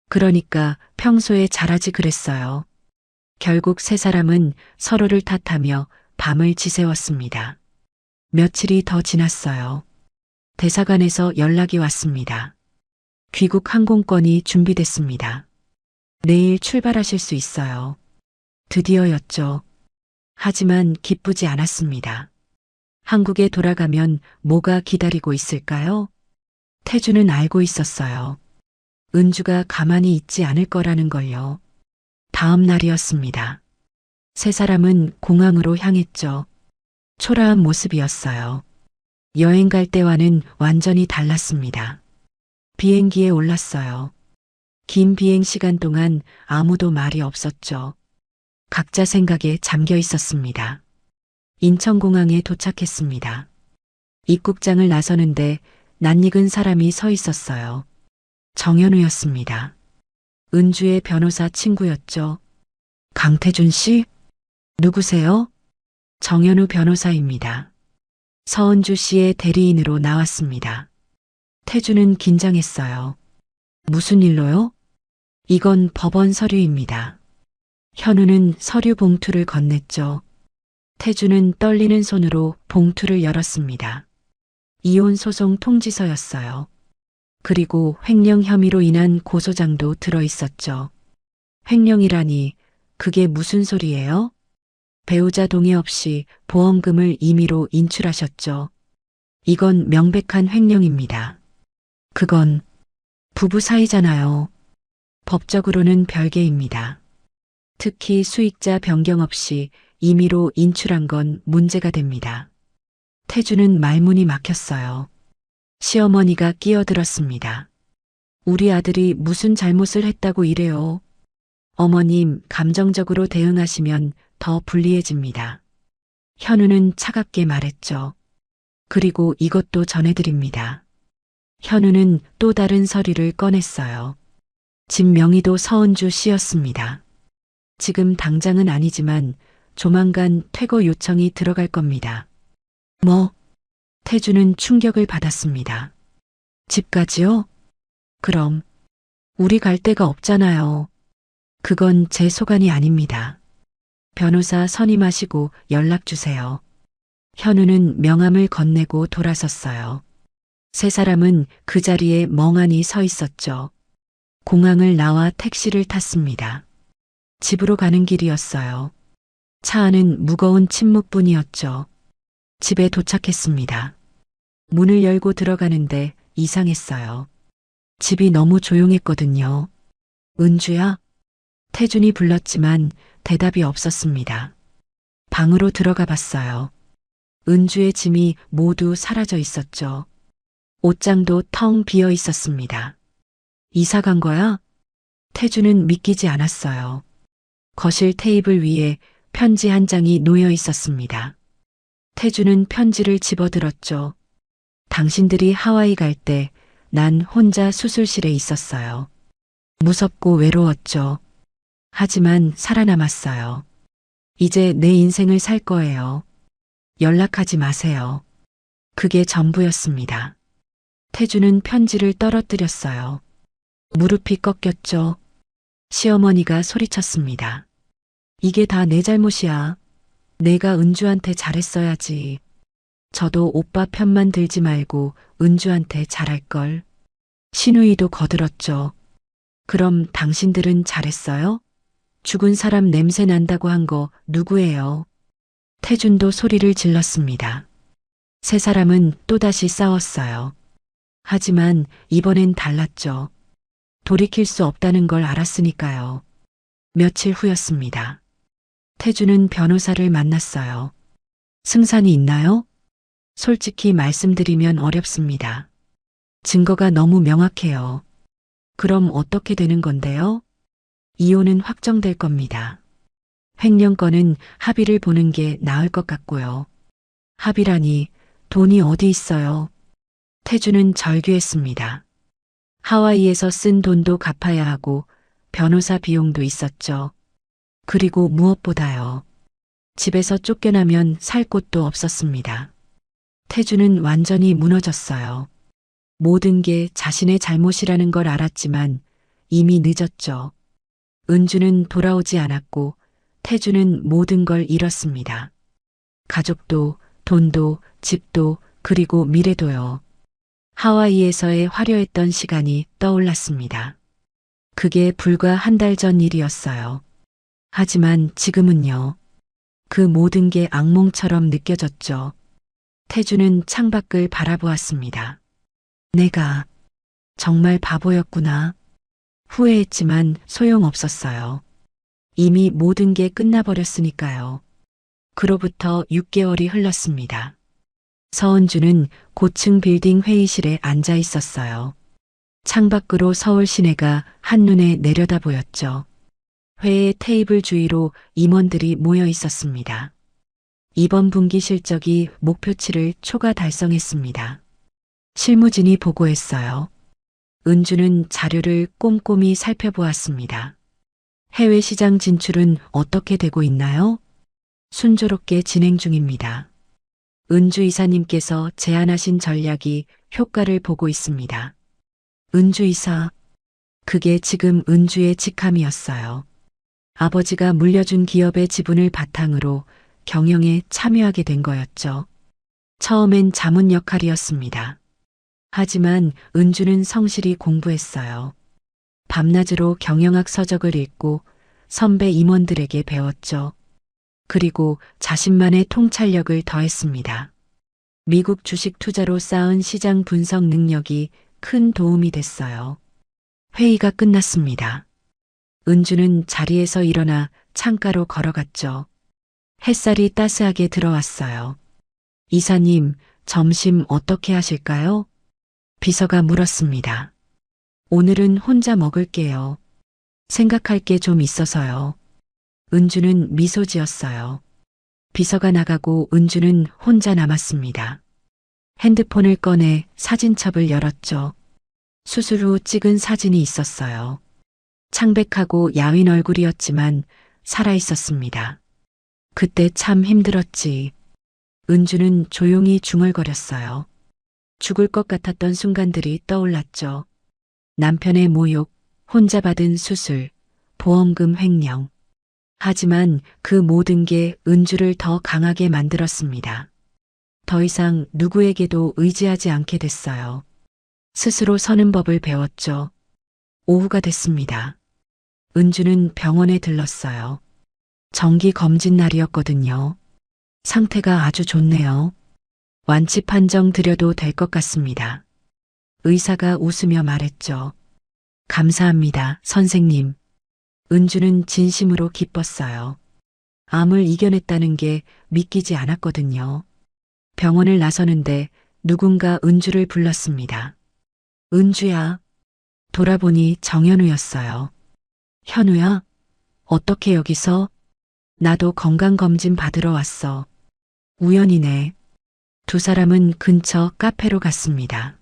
그러니까 평소에 잘하지 그랬어요. 결국 세 사람은 서로를 탓하며 밤을 지새웠습니다. 며칠이 더 지났어요. 대사관에서 연락이 왔습니다. 귀국 항공권이 준비됐습니다. 내일 출발하실 수 있어요. 드디어였죠. 하지만 기쁘지 않았습니다. 한국에 돌아가면 뭐가 기다리고 있을까요? 태주는 알고 있었어요. 은주가 가만히 있지 않을 거라는 걸요. 다음 날이었습니다. 세 사람은 공항으로 향했죠. 초라한 모습이었어요. 여행 갈 때와는 완전히 달랐습니다. 비행기에 올랐어요. 긴 비행 시간 동안 아무도 말이 없었죠. 각자 생각에 잠겨 있었습니다. 인천공항에 도착했습니다. 입국장을 나서는데 낯익은 사람이 서 있었어요. 정현우였습니다. 은주의 변호사 친구였죠. 강태준 씨? 누구세요? 정현우 변호사입니다. 서은주 씨의 대리인으로 나왔습니다. 태주는 긴장했어요. 무슨 일로요? 이건 법원 서류입니다. 현우는 서류 봉투를 건넸죠. 태주는 떨리는 손으로 봉투를 열었습니다. 이혼 소송 통지서였어요. 그리고 횡령 혐의로 인한 고소장도 들어 있었죠. 횡령이라니 그게 무슨 소리예요? 배우자 동의 없이 보험금을 임의로 인출하셨죠. 이건 명백한 횡령입니다. 그건 부부 사이잖아요. 법적으로는 별개입니다. 특히 수익자 변경 없이 임의로 인출한 건 문제가 됩니다. 태주는 말문이 막혔어요. 시어머니가 끼어들었습니다. 우리 아들이 무슨 잘못을 했다고 이래요. 어머님, 감정적으로 대응하시면 더 불리해집니다. 현우는 차갑게 말했죠. 그리고 이것도 전해드립니다. 현우는 또 다른 서류를 꺼냈어요. 집 명의도 서은주 씨였습니다. 지금 당장은 아니지만 조만간 퇴거 요청이 들어갈 겁니다. 뭐? 태주는 충격을 받았습니다. 집까지요? 그럼 우리 갈 데가 없잖아요. 그건 제 소관이 아닙니다. 변호사 선임하시고 연락 주세요. 현우는 명함을 건네고 돌아섰어요. 세 사람은 그 자리에 멍하니 서 있었죠. 공항을 나와 택시를 탔습니다. 집으로 가는 길이었어요. 차 안은 무거운 침묵뿐이었죠. 집에 도착했습니다. 문을 열고 들어가는데 이상했어요. 집이 너무 조용했거든요. 은주야? 태준이 불렀지만 대답이 없었습니다. 방으로 들어가 봤어요. 은주의 짐이 모두 사라져 있었죠. 옷장도 텅 비어 있었습니다. 이사 간 거야? 태주는 믿기지 않았어요. 거실 테이블 위에 편지 한 장이 놓여 있었습니다. 태주는 편지를 집어들었죠. 당신들이 하와이 갈 때 난 혼자 수술실에 있었어요. 무섭고 외로웠죠. 하지만 살아남았어요. 이제 내 인생을 살 거예요. 연락하지 마세요. 그게 전부였습니다. 태주는 편지를 떨어뜨렸어요. 무릎이 꺾였죠. 시어머니가 소리쳤습니다. 이게 다 내 잘못이야. 내가 은주한테 잘했어야지. 저도 오빠 편만 들지 말고 은주한테 잘할걸. 신우이도 거들었죠. 그럼 당신들은 잘했어요? 죽은 사람 냄새 난다고 한 거 누구예요? 태준도 소리를 질렀습니다. 세 사람은 또다시 싸웠어요. 하지만 이번엔 달랐죠. 돌이킬 수 없다는 걸 알았으니까요. 며칠 후였습니다. 태주는 변호사를 만났어요. 승산이 있나요? 솔직히 말씀드리면 어렵습니다. 증거가 너무 명확해요. 그럼 어떻게 되는 건데요? 이혼은 확정될 겁니다. 횡령건은 합의를 보는 게 나을 것 같고요. 합의라니 돈이 어디 있어요? 태주는 절규했습니다. 하와이에서 쓴 돈도 갚아야 하고 변호사 비용도 있었죠. 그리고 무엇보다요. 집에서 쫓겨나면 살 곳도 없었습니다. 태주는 완전히 무너졌어요. 모든 게 자신의 잘못이라는 걸 알았지만 이미 늦었죠. 은주는 돌아오지 않았고 태주는 모든 걸 잃었습니다. 가족도, 돈도, 집도, 그리고 미래도요. 하와이에서의 화려했던 시간이 떠올랐습니다. 그게 불과 한 달 전 일이었어요. 하지만 지금은요. 그 모든 게 악몽처럼 느껴졌죠. 태주는 창밖을 바라보았습니다. 내가 정말 바보였구나. 후회했지만 소용없었어요. 이미 모든 게 끝나버렸으니까요. 그로부터 6개월이 흘렀습니다. 서은주는 고층 빌딩 회의실에 앉아 있었어요. 창밖으로 서울 시내가 한눈에 내려다 보였죠. 회의 테이블 주위로 임원들이 모여 있었습니다. 이번 분기 실적이 목표치를 초과 달성했습니다. 실무진이 보고했어요. 은주는 자료를 꼼꼼히 살펴보았습니다. 해외 시장 진출은 어떻게 되고 있나요? 순조롭게 진행 중입니다. 은주 이사님께서 제안하신 전략이 효과를 보고 있습니다. 은주 이사, 그게 지금 은주의 직함이었어요. 아버지가 물려준 기업의 지분을 바탕으로 경영에 참여하게 된 거였죠. 처음엔 자문 역할이었습니다. 하지만 은주는 성실히 공부했어요. 밤낮으로 경영학 서적을 읽고 선배 임원들에게 배웠죠. 그리고 자신만의 통찰력을 더했습니다. 미국 주식 투자로 쌓은 시장 분석 능력이 큰 도움이 됐어요. 회의가 끝났습니다. 은주는 자리에서 일어나 창가로 걸어갔죠. 햇살이 따스하게 들어왔어요. 이사님, 점심 어떻게 하실까요? 비서가 물었습니다. 오늘은 혼자 먹을게요. 생각할 게 좀 있어서요. 은주는 미소 지었어요. 비서가 나가고 은주는 혼자 남았습니다. 핸드폰을 꺼내 사진첩을 열었죠. 수술 후 찍은 사진이 있었어요. 창백하고 야윈 얼굴이었지만 살아있었습니다. 그때 참 힘들었지. 은주는 조용히 중얼거렸어요. 죽을 것 같았던 순간들이 떠올랐죠. 남편의 모욕, 혼자 받은 수술, 보험금 횡령. 하지만 그 모든 게 은주를 더 강하게 만들었습니다. 더 이상 누구에게도 의지하지 않게 됐어요. 스스로 서는 법을 배웠죠. 오후가 됐습니다. 은주는 병원에 들렀어요. 정기 검진 날이었거든요. 상태가 아주 좋네요. 완치 판정 드려도 될 것 같습니다. 의사가 웃으며 말했죠. 감사합니다, 선생님. 은주는 진심으로 기뻤어요. 암을 이겨냈다는 게 믿기지 않았거든요. 병원을 나서는데 누군가 은주를 불렀습니다. 은주야. 돌아보니 정현우였어요. 현우야? 어떻게 여기서? 나도 건강검진 받으러 왔어. 우연이네. 두 사람은 근처 카페로 갔습니다.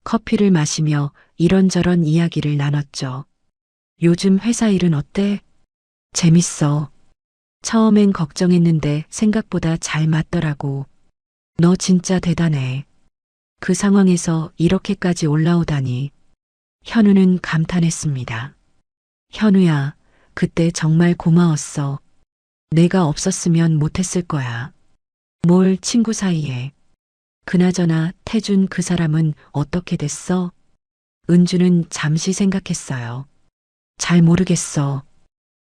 커피를 마시며 이런저런 이야기를 나눴죠. 요즘 회사 일은 어때? 재밌어. 처음엔 걱정했는데 생각보다 잘 맞더라고. 너 진짜 대단해. 그 상황에서 이렇게까지 올라오다니. 현우는 감탄했습니다. 현우야, 그때 정말 고마웠어. 내가 없었으면 못했을 거야. 뭘 친구 사이에. 그나저나 태준 그 사람은 어떻게 됐어? 은주는 잠시 생각했어요. 잘 모르겠어.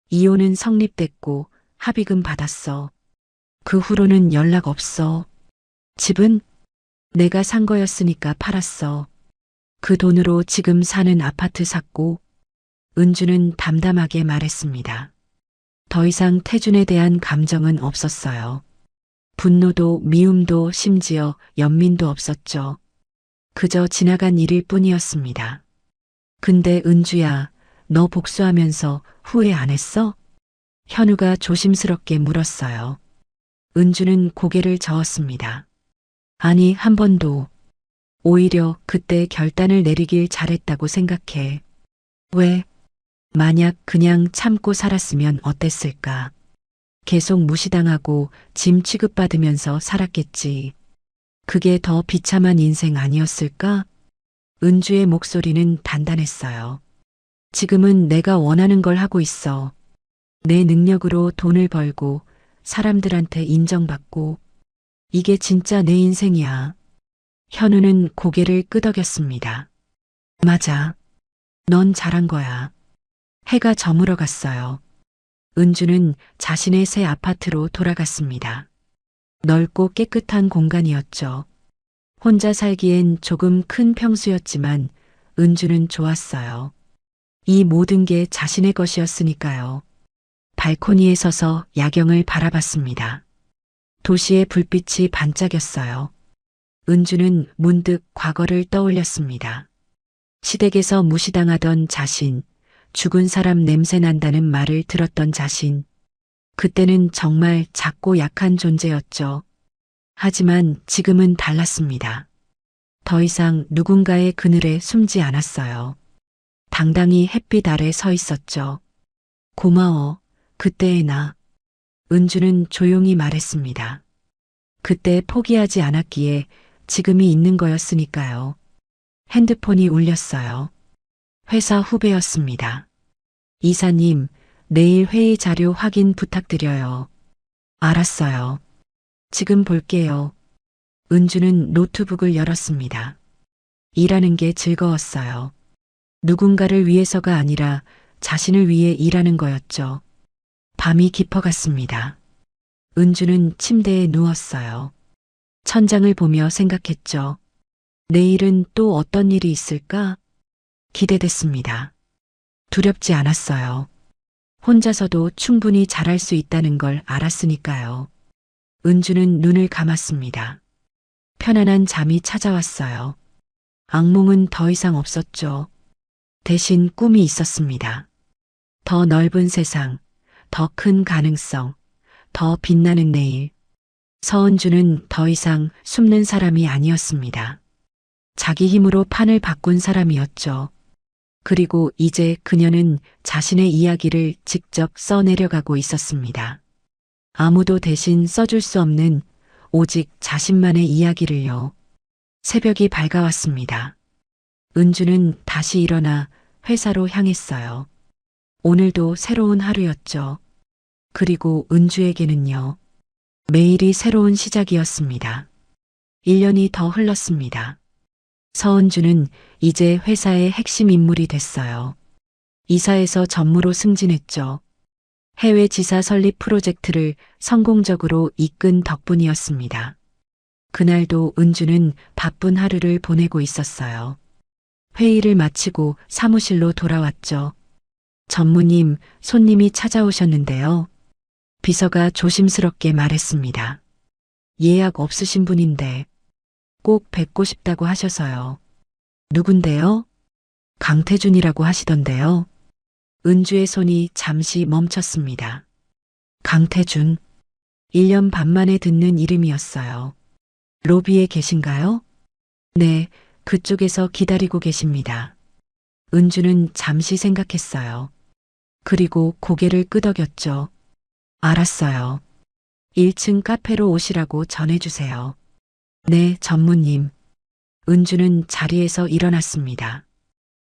이혼은 성립됐고 합의금 받았어. 그 후로는 연락 없어. 집은 내가 산 거였으니까 팔았어. 그 돈으로 지금 사는 아파트 샀고. 은주는 담담하게 말했습니다. 더 이상 태준에 대한 감정은 없었어요. 분노도 미움도 심지어 연민도 없었죠. 그저 지나간 일일 뿐이었습니다. 근데 은주야, 너 복수하면서 후회 안 했어? 현우가 조심스럽게 물었어요. 은주는 고개를 저었습니다. 아니, 한 번도. 오히려 그때 결단을 내리길 잘했다고 생각해. 왜? 만약 그냥 참고 살았으면 어땠을까? 계속 무시당하고 짐 취급받으면서 살았겠지. 그게 더 비참한 인생 아니었을까? 은주의 목소리는 단단했어요. 지금은 내가 원하는 걸 하고 있어. 내 능력으로 돈을 벌고 사람들한테 인정받고 이게 진짜 내 인생이야. 현우는 고개를 끄덕였습니다. 맞아. 넌 잘한 거야. 해가 저물어 갔어요. 은주는 자신의 새 아파트로 돌아갔습니다. 넓고 깨끗한 공간이었죠. 혼자 살기엔 조금 큰 평수였지만 은주는 좋았어요. 이 모든 게 자신의 것이었으니까요. 발코니에 서서 야경을 바라봤습니다. 도시의 불빛이 반짝였어요. 은주는 문득 과거를 떠올렸습니다. 시댁에서 무시당하던 자신, 죽은 사람 냄새 난다는 말을 들었던 자신. 그때는 정말 작고 약한 존재였죠. 하지만 지금은 달랐습니다. 더 이상 누군가의 그늘에 숨지 않았어요. 당당히 햇빛 아래 서 있었죠. 고마워, 그때의 나. 은주는 조용히 말했습니다. 그때 포기하지 않았기에 지금이 있는 거였으니까요. 핸드폰이 울렸어요. 회사 후배였습니다. 이사님, 내일 회의 자료 확인 부탁드려요. 알았어요. 지금 볼게요. 은주는 노트북을 열었습니다. 일하는 게 즐거웠어요. 누군가를 위해서가 아니라 자신을 위해 일하는 거였죠. 밤이 깊어갔습니다. 은주는 침대에 누웠어요. 천장을 보며 생각했죠. 내일은 또 어떤 일이 있을까? 기대됐습니다. 두렵지 않았어요. 혼자서도 충분히 잘할 수 있다는 걸 알았으니까요. 은주는 눈을 감았습니다. 편안한 잠이 찾아왔어요. 악몽은 더 이상 없었죠. 대신 꿈이 있었습니다. 더 넓은 세상, 더 큰 가능성, 더 빛나는 내일. 서은주는 더 이상 숨는 사람이 아니었습니다. 자기 힘으로 판을 바꾼 사람이었죠. 그리고 이제 그녀는 자신의 이야기를 직접 써내려가고 있었습니다. 아무도 대신 써줄 수 없는 오직 자신만의 이야기를요. 새벽이 밝아왔습니다. 은주는 다시 일어나 회사로 향했어요. 오늘도 새로운 하루였죠. 그리고 은주에게는요. 매일이 새로운 시작이었습니다. 1년이 더 흘렀습니다. 서은주는 이제 회사의 핵심 인물이 됐어요. 이사에서 전무로 승진했죠. 해외 지사 설립 프로젝트를 성공적으로 이끈 덕분이었습니다. 그날도 은주는 바쁜 하루를 보내고 있었어요. 회의를 마치고 사무실로 돌아왔죠. 전무님, 손님이 찾아오셨는데요. 비서가 조심스럽게 말했습니다. 예약 없으신 분인데 꼭 뵙고 싶다고 하셔서요. 누군데요? 강태준이라고 하시던데요. 은주의 손이 잠시 멈췄습니다. 강태준. 1년 반 만에 듣는 이름이었어요. 로비에 계신가요? 네, 그쪽에서 기다리고 계십니다. 은주는 잠시 생각했어요. 그리고 고개를 끄덕였죠. 알았어요. 1층 카페로 오시라고 전해주세요. 네, 전무님. 은주는 자리에서 일어났습니다.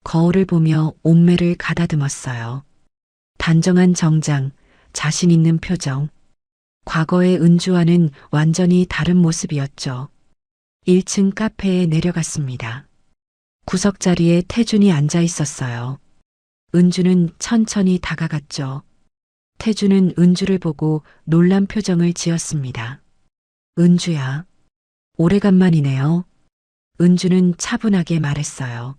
거울을 보며 옷매를 가다듬었어요. 단정한 정장, 자신 있는 표정. 과거의 은주와는 완전히 다른 모습이었죠. 1층 카페에 내려갔습니다. 구석 자리에 태준이 앉아 있었어요. 은주는 천천히 다가갔죠. 태준은 은주를 보고 놀란 표정을 지었습니다. 은주야. 오래간만이네요. 은주는 차분하게 말했어요.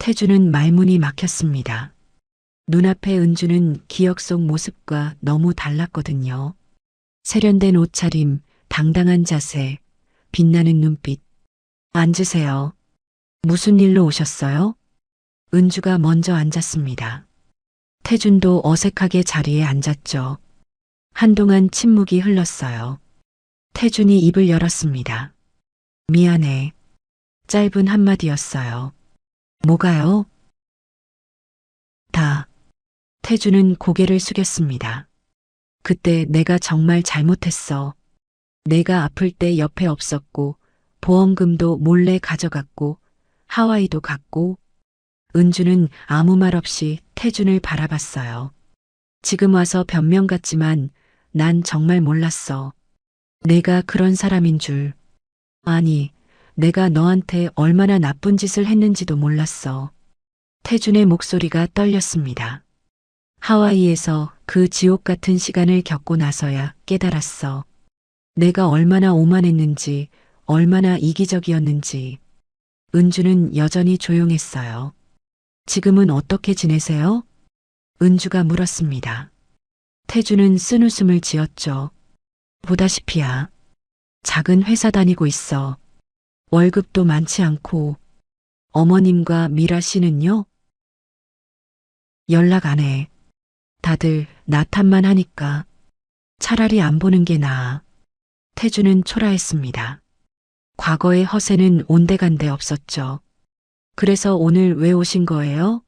태준은 말문이 막혔습니다. 눈앞의 은주는 기억 속 모습과 너무 달랐거든요. 세련된 옷차림, 당당한 자세, 빛나는 눈빛. 앉으세요. 무슨 일로 오셨어요? 은주가 먼저 앉았습니다. 태준도 어색하게 자리에 앉았죠. 한동안 침묵이 흘렀어요. 태준이 입을 열었습니다. 미안해. 짧은 한마디였어요. 뭐가요? 다. 태준은 고개를 숙였습니다. 그때 내가 정말 잘못했어. 내가 아플 때 옆에 없었고, 보험금도 몰래 가져갔고, 하와이도 갔고. 은주는 아무 말 없이 태준을 바라봤어요. 지금 와서 변명 같지만 난 정말 몰랐어. 내가 그런 사람인 줄. 아니, 내가 너한테 얼마나 나쁜 짓을 했는지도 몰랐어. 태준의 목소리가 떨렸습니다. 하와이에서 그 지옥 같은 시간을 겪고 나서야 깨달았어. 내가 얼마나 오만했는지, 얼마나 이기적이었는지. 은주는 여전히 조용했어요. 지금은 어떻게 지내세요? 은주가 물었습니다. 태준은 쓴웃음을 지었죠. 보다시피야. 작은 회사 다니고 있어. 월급도 많지 않고. 어머님과 미라 씨는요? 연락 안 해. 다들 나 탓만 하니까. 차라리 안 보는 게 나아. 태준은 초라했습니다. 과거의 허세는 온데간데 없었죠. 그래서 오늘 왜 오신 거예요?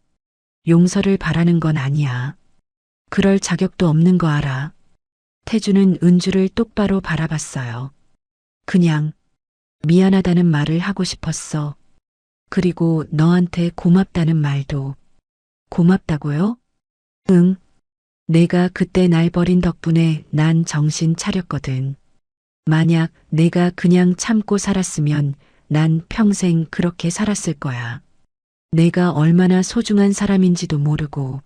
용서를 바라는 건 아니야. 그럴 자격도 없는 거 알아. 태준은 은주를 똑바로 바라봤어요. 그냥 미안하다는 말을 하고 싶었어. 그리고 너한테 고맙다는 말도. 고맙다고요? 응. 내가 그때 날 버린 덕분에 난 정신 차렸거든. 만약 내가 그냥 참고 살았으면 난 평생 그렇게 살았을 거야. 내가 얼마나 소중한 사람인지도 모르고.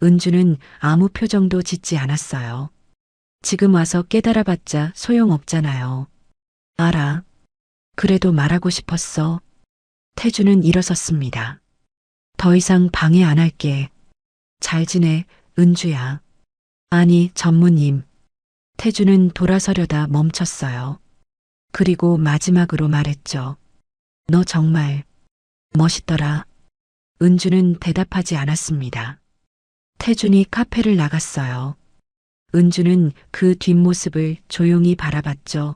은주는 아무 표정도 짓지 않았어요. 지금 와서 깨달아봤자 소용없잖아요. 알아. 그래도 말하고 싶었어. 태준은 일어섰습니다. 더 이상 방해 안 할게. 잘 지내, 은주야. 아니, 전무님. 태준은 돌아서려다 멈췄어요. 그리고 마지막으로 말했죠. 너 정말 멋있더라. 은주는 대답하지 않았습니다. 태준이 카페를 나갔어요. 은주는 그 뒷모습을 조용히 바라봤죠.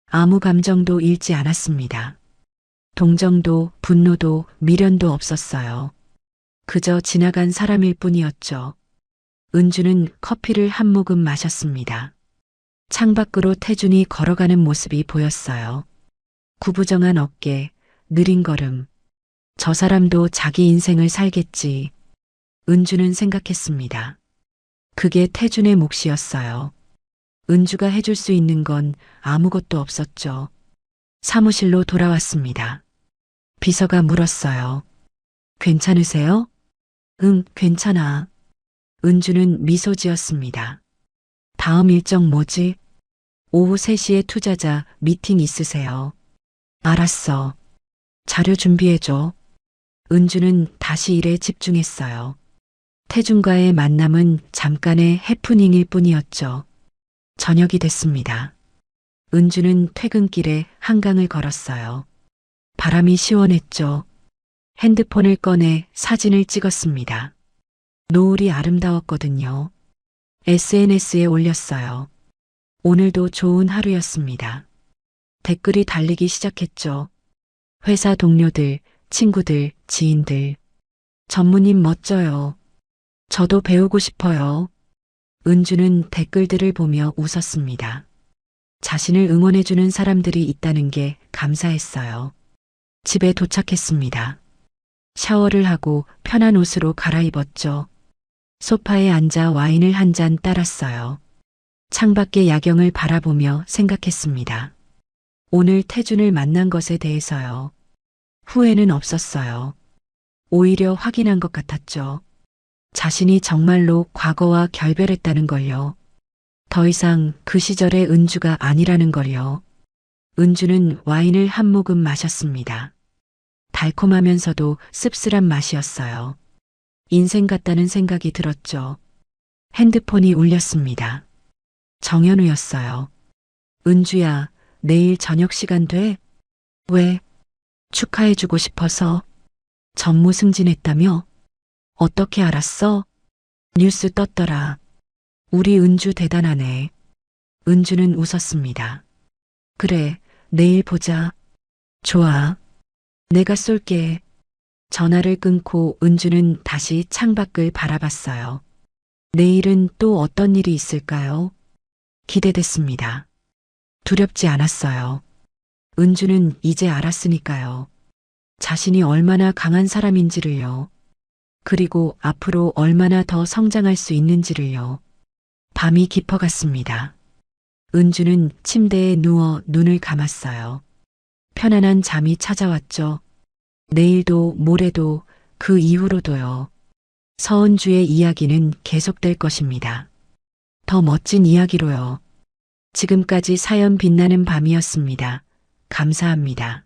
아무 감정도 잃지 않았습니다. 동정도 분노도 미련도 없었어요. 그저 지나간 사람일 뿐이었죠. 은주는 커피를 한 모금 마셨습니다. 창밖으로 태준이 걸어가는 모습이 보였어요. 구부정한 어깨, 느린 걸음. 저 사람도 자기 인생을 살겠지. 은주는 생각했습니다. 그게 태준의 몫이었어요. 은주가 해줄 수 있는 건 아무것도 없었죠. 사무실로 돌아왔습니다. 비서가 물었어요. 괜찮으세요? 응, 괜찮아. 은주는 미소 지었습니다. 다음 일정 뭐지? 오후 3시에 투자자 미팅 있으세요. 알았어. 자료 준비해줘. 은주는 다시 일에 집중했어요. 태준과의 만남은 잠깐의 해프닝일 뿐이었죠. 저녁이 됐습니다. 은주는 퇴근길에 한강을 걸었어요. 바람이 시원했죠. 핸드폰을 꺼내 사진을 찍었습니다. 노을이 아름다웠거든요. SNS에 올렸어요. 오늘도 좋은 하루였습니다. 댓글이 달리기 시작했죠. 회사 동료들, 친구들, 지인들. 전무님 멋져요. 저도 배우고 싶어요. 은주는 댓글들을 보며 웃었습니다. 자신을 응원해주는 사람들이 있다는 게 감사했어요. 집에 도착했습니다. 샤워를 하고 편한 옷으로 갈아입었죠. 소파에 앉아 와인을 한 잔 따랐어요. 창밖의 야경을 바라보며 생각했습니다. 오늘 태준을 만난 것에 대해서요. 후회는 없었어요. 오히려 확인한 것 같았죠. 자신이 정말로 과거와 결별했다는 걸요. 더 이상 그 시절의 은주가 아니라는 걸요. 은주는 와인을 한 모금 마셨습니다. 달콤하면서도 씁쓸한 맛이었어요. 인생 같다는 생각이 들었죠. 핸드폰이 울렸습니다. 정현우였어요. 은주야, 내일 저녁 시간 돼? 왜? 축하해주고 싶어서. 전무승진했다며? 어떻게 알았어? 뉴스 떴더라. 우리 은주 대단하네. 은주는 웃었습니다. 그래, 내일 보자. 좋아. 내가 쏠게. 전화를 끊고 은주는 다시 창밖을 바라봤어요. 내일은 또 어떤 일이 있을까요? 기대됐습니다. 두렵지 않았어요. 은주는 이제 알았으니까요. 자신이 얼마나 강한 사람인지를요. 그리고 앞으로 얼마나 더 성장할 수 있는지를요. 밤이 깊어갔습니다. 은주는 침대에 누워 눈을 감았어요. 편안한 잠이 찾아왔죠. 내일도 모레도 그 이후로도요. 서은주의 이야기는 계속될 것입니다. 더 멋진 이야기로요. 지금까지 사연 빛나는 밤이었습니다. 감사합니다.